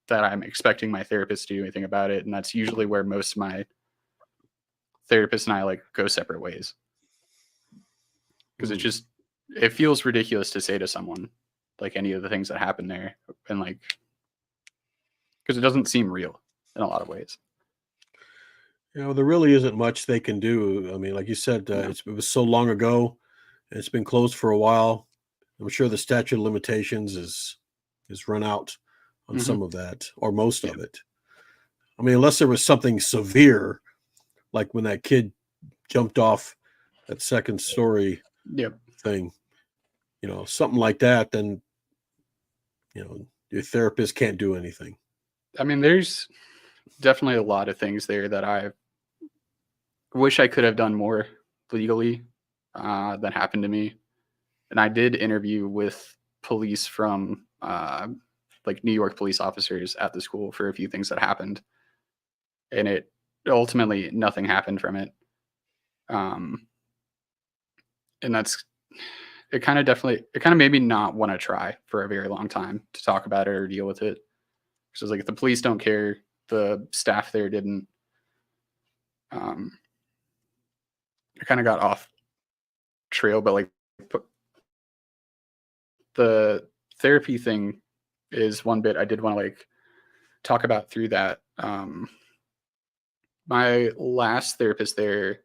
Speaker 2: that I'm expecting my therapist to do anything about it. And that's usually where most of my therapists and I like go separate ways. Because it
Speaker 1: Mm.
Speaker 2: just, it feels ridiculous to say to someone like any of the things that happen there. And like, because it doesn't seem real in a lot of ways.
Speaker 1: There really isn't much they can do. I mean, like you said,
Speaker 2: No.
Speaker 1: it was so long ago, and it's been closed for a while. I'm sure the statute of limitations is run out on
Speaker 2: Hmm.
Speaker 1: some of that or most
Speaker 2: Yeah.
Speaker 1: of it. I mean, unless there was something severe, like when that kid jumped off that second story
Speaker 2: Yep.
Speaker 1: thing, something like that, then your therapist can't do anything.
Speaker 2: I mean, there's definitely a lot of things there that I wish I could have done more legally that happened to me. And I did interview with police from like New York police officers at the school for a few things that happened. And it ultimately, nothing happened from it. Um, and it kind of made me not want to try for a very long time to talk about it or deal with it. So it's like, if the police don't care, the staff there didn't. I kind of got off trail, but like the therapy thing is one bit I did want to like talk about through that. My last therapist there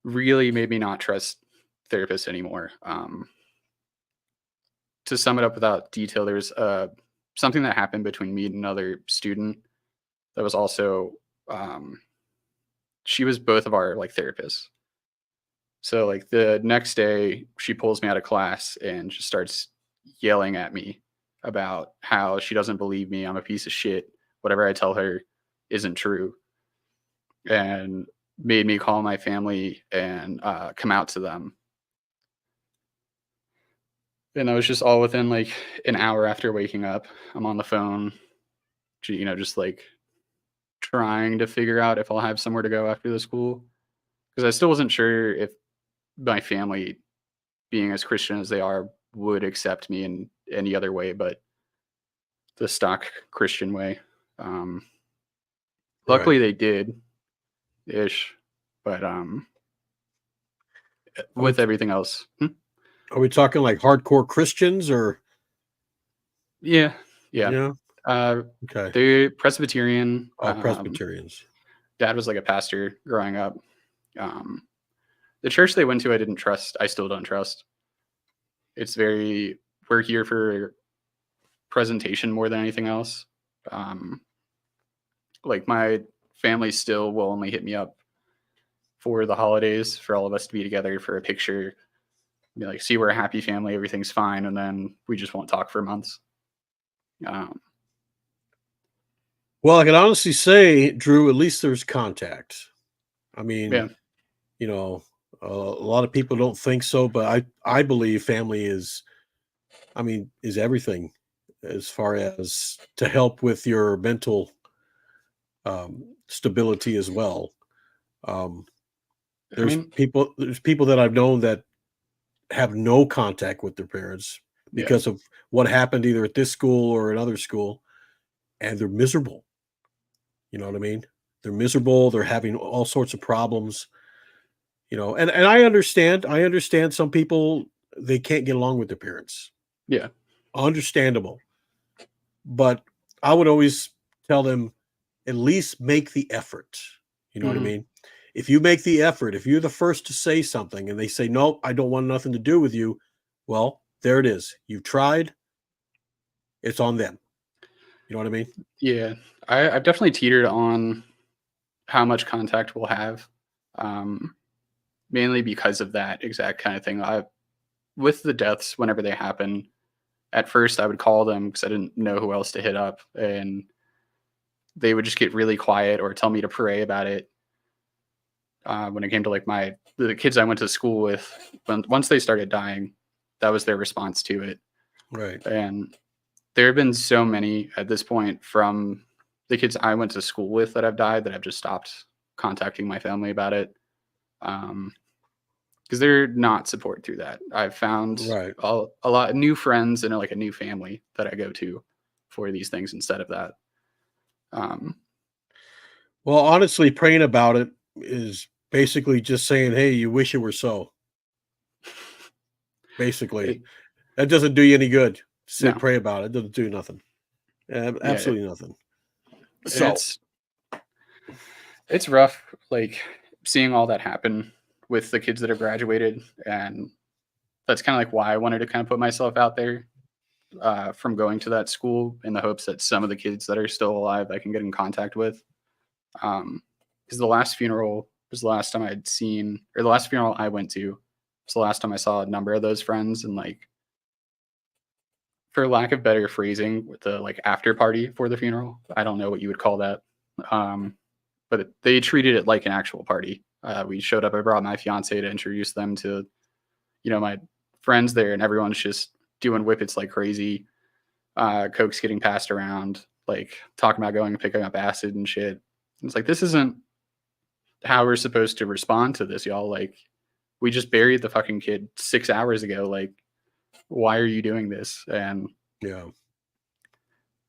Speaker 2: really made me not trust therapists anymore. To sum it up without detail, there's something that happened between me and another student that was also she was both of our like therapists. So like the next day she pulls me out of class and just starts yelling at me about how she doesn't believe me, I'm a piece of shit, whatever I tell her isn't true, and made me call my family and come out to them. And that was just all within like an hour after waking up. I'm on the phone, just like trying to figure out if I'll have somewhere to go after the school. Because I still wasn't sure if my family, being as Christian as they are, would accept me in any other way but the stock Christian way. Luckily they did ish, but with everything else.
Speaker 1: Are we talking like hardcore Christians or?
Speaker 2: Yeah.
Speaker 1: Okay.
Speaker 2: They're Presbyterian.
Speaker 1: Presbyterians.
Speaker 2: Dad was like a pastor growing up. The church they went to, I didn't trust. I still don't trust. It's we're here for presentation more than anything else. Like my family still will only hit me up for the holidays for all of us to be together for a picture. Be like, see, we're a happy family, everything's fine, and then we just won't talk for months.
Speaker 1: Well, I can honestly say, Drew, at least there's contact. I mean, a lot of people don't think so, but I believe family is everything as far as to help with your mental stability as well. There's people that I've known that have no contact with their parents because of what happened either at this school or another school, and they're miserable. You know what I mean? They're miserable. They're having all sorts of problems, and I understand some people, they can't get along with their parents.
Speaker 2: Yeah.
Speaker 1: Understandable. But I would always tell them, at least make the effort. You know what I mean? If you make the effort, if you're the first to say something and they say, no, I don't want nothing to do with you. Well, there it is. You've tried. It's on them. You know what I mean?
Speaker 2: Yeah. I've definitely teetered on how much contact we'll have. Mainly because of that exact kind of thing. With the deaths, whenever they happen, at first I would call them because I didn't know who else to hit up, and they would just get really quiet or tell me to pray about it. When it came to like the kids I went to school with, once they started dying, that was their response to it.
Speaker 1: Right.
Speaker 2: And there have been so many at this point from the kids I went to school with that have died that I've just stopped contacting my family about it. Because they're not support through that. I've found a lot of new friends and like a new family that I go to for these things instead of that.
Speaker 1: Well, honestly, praying about it is basically just saying, hey, you wish it were so. Basically, that doesn't do you any good. Pray about it. It doesn't do nothing. Absolutely nothing. So
Speaker 2: it's rough, like seeing all that happen with the kids that have graduated, and that's kind of like why I wanted to kind of put myself out there from going to that school in the hopes that some of the kids that are still alive I can get in contact with. Because the last funeral was the last time I'd seen, or the last funeral I went to was the last time I saw a number of those friends, and like, for lack of better phrasing, with the like after party for the funeral, I don't know what you would call that, but they treated it like an actual party. We showed up. I brought my fiance to introduce them to, my friends there, and everyone's just doing whippets like crazy. Coke's getting passed around, like talking about going and picking up acid and shit. It's like, this isn't how we're supposed to respond to this, y'all. Like, we just buried the fucking kid 6 hours ago. Like, why are you doing this? And
Speaker 1: Yeah.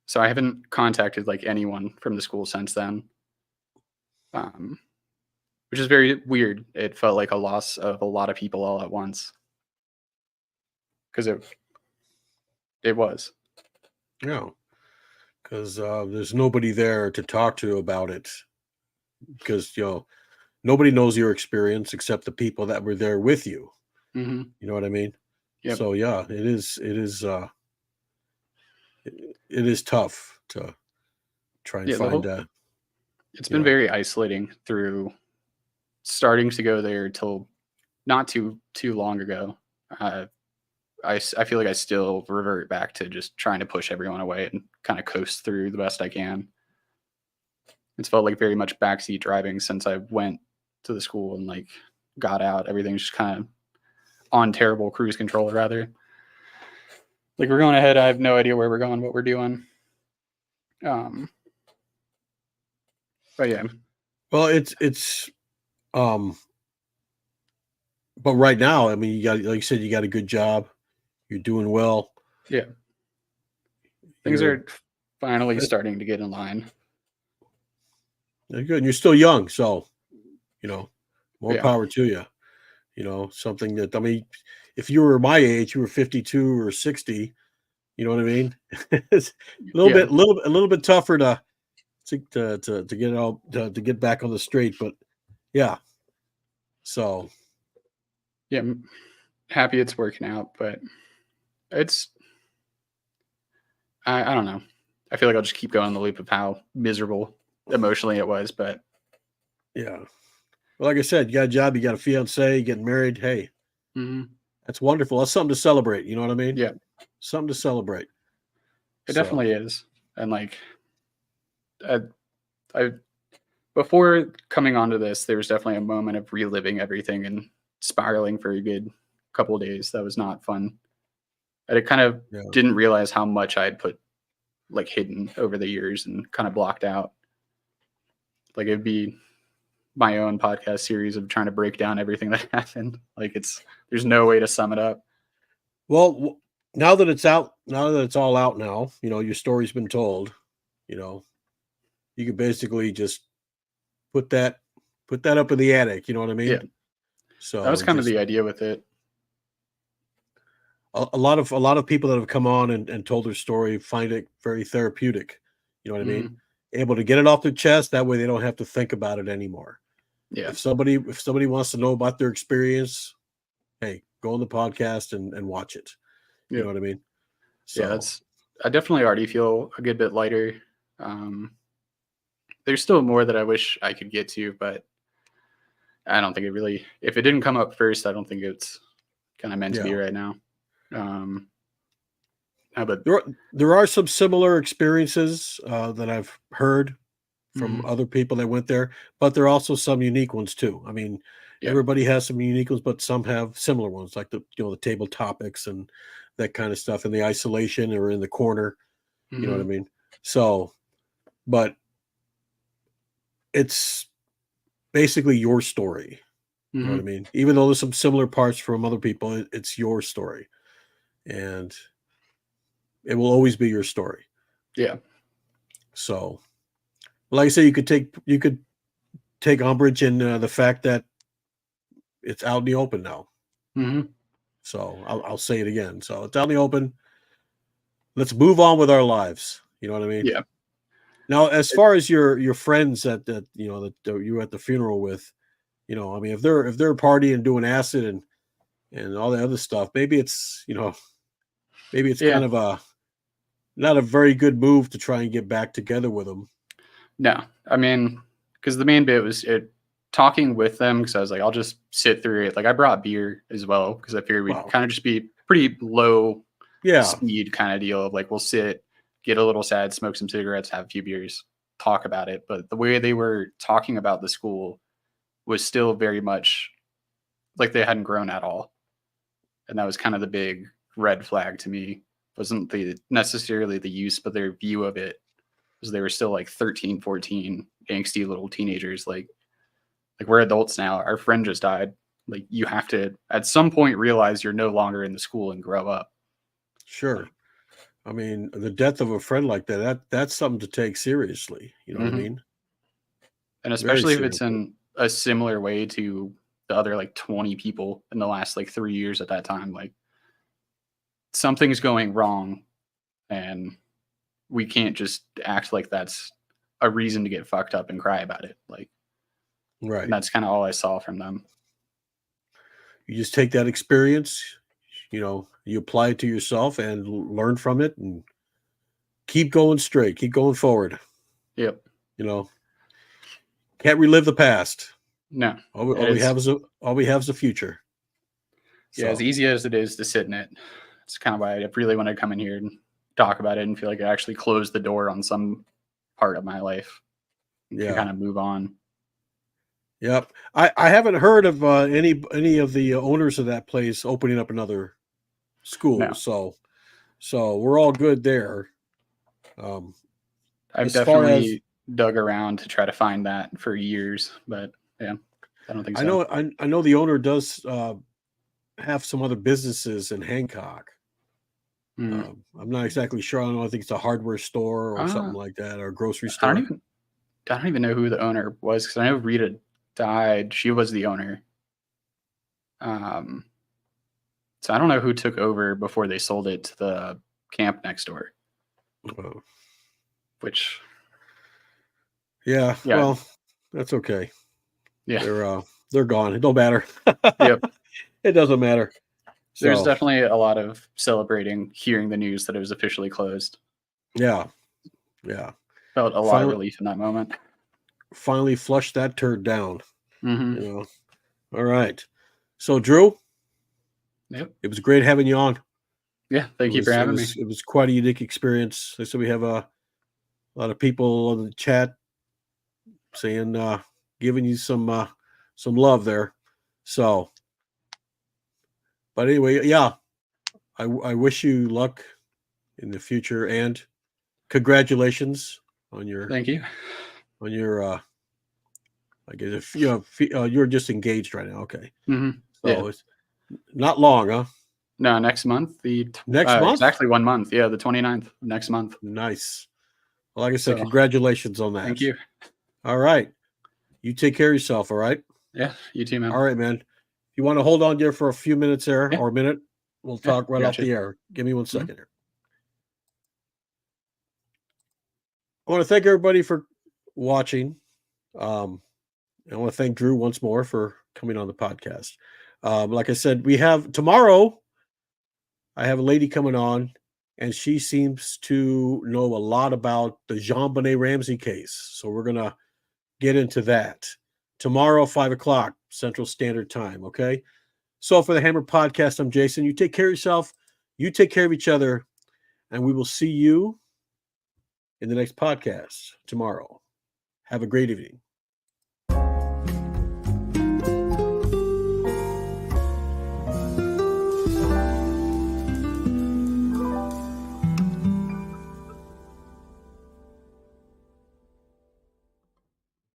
Speaker 2: so I haven't contacted like anyone from the school since then, which is very weird. It felt like a loss of a lot of people all at once, because it was.
Speaker 1: Yeah. Because there's nobody there to talk to about it. Because, nobody knows your experience except the people that were there with you.
Speaker 2: Mm-hmm.
Speaker 1: You know what I mean?
Speaker 2: Yep.
Speaker 1: So yeah, it is tough to try and
Speaker 2: Yeah,
Speaker 1: find
Speaker 2: it's been very isolating through starting to go there till not too long ago. I feel like I still revert back to just trying to push everyone away and kind of coast through the best I can. It's felt like very much backseat driving since I went to the school and like got out. Everything's just kind of on terrible cruise control, rather. Like, we're going ahead. I have no idea where we're going, what we're doing. But yeah.
Speaker 1: Well, it's but right now, I mean, you got, like you said, you got a good job. You're doing well.
Speaker 2: Yeah. Things are finally starting to get in line.
Speaker 1: Good. And you're still young, so more power to you. Something that, I mean, if you were my age, you were 52 or 60. You know what I mean? It's a little bit tougher to get out to get back on the straight, but yeah. So
Speaker 2: yeah, I'm happy it's working out, but it's I don't know. I feel like I'll just keep going the loop of how miserable emotionally it was, but
Speaker 1: yeah. Well, like I said, you got a job, you got a fiance, you getting married. Hey, that's wonderful. That's something to celebrate. You know what I mean?
Speaker 2: Yeah,
Speaker 1: something to celebrate.
Speaker 2: It definitely is. And like, I before coming onto this, there was definitely a moment of reliving everything and spiraling for a good couple of days. That was not fun. And I kind of didn't realize how much I had put like hidden over the years and kind of blocked out. Like, it'd be my own podcast series of trying to break down everything that happened. Like, there's no way to sum it up.
Speaker 1: Well, now that it's out, now that it's all out now, your story's been told, you can basically just put that up in the attic. You know what I mean?
Speaker 2: Yeah.
Speaker 1: So
Speaker 2: that was kind of the idea with it.
Speaker 1: A lot of people that have come on and told their story find it very therapeutic. You know what I mean? Able to get it off their chest. That way they don't have to think about it anymore.
Speaker 2: Yeah.
Speaker 1: If somebody wants to know about their experience, hey, go on the podcast and watch it. You know what I mean? So,
Speaker 2: yeah, I definitely already feel a good bit lighter. There's still more that I wish I could get to, but I don't think it really, if it didn't come up first, I don't think it's kind of meant to be right now. But
Speaker 1: there are some similar experiences that I've heard from other people that went there, but there are also some unique ones too. I mean, everybody has some unique ones, but some have similar ones, like the table topics and that kind of stuff, in the isolation or in the corner. You know what I mean? So, but it's basically your story. You know what I mean? Even though there's some similar parts from other people, it's your story, and it will always be your story.
Speaker 2: Yeah.
Speaker 1: So, like I say, you could take umbrage in the fact that it's out in the open now. So I'll say it again. So it's out in the open. Let's move on with our lives. You know what I mean?
Speaker 2: Yeah.
Speaker 1: Now, as far as your friends that you were at the funeral with, I mean, if they're partying and doing acid and all the other stuff, maybe it's kind of not a very good move to try and get back together with them.
Speaker 2: No, I mean, because the main bit was talking with them, because I was like, I'll just sit through it. Like, I brought beer as well because I figured we'd kind of just be pretty low speed kind of deal of like, we'll sit, get a little sad, smoke some cigarettes, have a few beers, talk about it. But the way they were talking about the school was still very much like they hadn't grown at all. And that was kind of the big red flag to me. Wasn't necessarily the use, but their view of it was they were still like 13, 14, angsty little teenagers. Like we're adults now. Our friend just died Like you have to at some point realize you're no longer in the school and grow up.
Speaker 1: Sure. I mean, the death of a friend like that's something to take seriously. You know what I
Speaker 2: Mhm.
Speaker 1: mean?
Speaker 2: And
Speaker 1: Very
Speaker 2: especially if it's
Speaker 1: seriously.
Speaker 2: in a similar way to the other like 20 people in the last like 3 years at that time, like something's going wrong and we can't just act like that's a reason to get fucked up and cry about it. Like,
Speaker 1: Right.
Speaker 2: and that's kind of all I saw from them.
Speaker 1: You just take that experience, you apply it to yourself and learn from it and keep going straight, keep going forward.
Speaker 2: Yep.
Speaker 1: You know, can't relive the past.
Speaker 2: No.
Speaker 1: All we
Speaker 2: It's
Speaker 1: have is the future.
Speaker 2: yeah, as
Speaker 1: So
Speaker 2: easy as it is to sit in it. It's kind of why I really want to come in here and talk about it and feel like I actually closed the door on some part of my life and can
Speaker 1: yeah,
Speaker 2: kind of move on.
Speaker 1: yep. I haven't heard of any of the owners of that place opening up another school.
Speaker 2: No,
Speaker 1: So we're all good there. Um,
Speaker 2: I've
Speaker 1: as far as
Speaker 2: definitely dug around to try to find that for years, but yeah, I don't think
Speaker 1: I
Speaker 2: so.
Speaker 1: know, I know the owner does have some other businesses in Hancock.
Speaker 2: Mm.
Speaker 1: I'm not exactly sure. I don't know. I think it's a hardware store or something
Speaker 2: Uh,
Speaker 1: like that, or a grocery
Speaker 2: I don't
Speaker 1: store.
Speaker 2: even I don't even know who the owner was because I know Rita died. She was the owner. Um, so I don't know who took over before they sold it to the camp next door.
Speaker 1: Uh,
Speaker 2: Which,
Speaker 1: yeah,
Speaker 2: yeah,
Speaker 1: well, that's okay.
Speaker 2: yeah,
Speaker 1: They're gone. It don't matter.
Speaker 2: yep.
Speaker 1: It doesn't matter.
Speaker 2: There's
Speaker 1: So
Speaker 2: definitely a lot of celebrating hearing the news that it was officially closed.
Speaker 1: yeah, yeah.
Speaker 2: Felt a lot of
Speaker 1: Finally,
Speaker 2: relief in that moment.
Speaker 1: finally flushed that turd down.
Speaker 2: Hmm.
Speaker 1: You know. All right. So Drew,
Speaker 2: Yep.
Speaker 1: it was great having you on.
Speaker 2: Yeah. Thank you for having me.
Speaker 1: It was quite a unique experience. So we have a lot of people on the chat saying giving you some love there. So, but anyway, yeah, I wish you luck in the future and congratulations on
Speaker 2: Thank you.
Speaker 1: your I guess if you're just engaged right now. Okay.
Speaker 2: Hmm. Yeah.
Speaker 1: So it's not long, huh?
Speaker 2: No, next month,
Speaker 1: Next month?
Speaker 2: exactly 1 month. Yeah, the 29th next month.
Speaker 1: Nice. Well, like I said,
Speaker 2: So
Speaker 1: congratulations on
Speaker 2: thank
Speaker 1: that.
Speaker 2: you.
Speaker 1: All right. You take care of yourself, all right?
Speaker 2: Yeah, you too, man.
Speaker 1: All right, man. If you want to hold on there for a few minutes there
Speaker 2: Yeah,
Speaker 1: or a minute, we'll
Speaker 2: yeah,
Speaker 1: talk right off
Speaker 2: gotcha.
Speaker 1: the air. Give me 1
Speaker 2: Mhm.
Speaker 1: second here. I want to thank everybody for watching. Um, I want to thank Drew once more for coming on the podcast. Like I said, we have tomorrow, I have a lady coming on, and she seems to know a lot about the JonBenet Ramsey case. So we're going to get into that tomorrow, 5 o'clock Central Standard Time. Okay. So for the Hammer Podcast, I'm Jason. You take care of yourself. You take care of each other. And we will see you in the next podcast tomorrow. Have a great evening.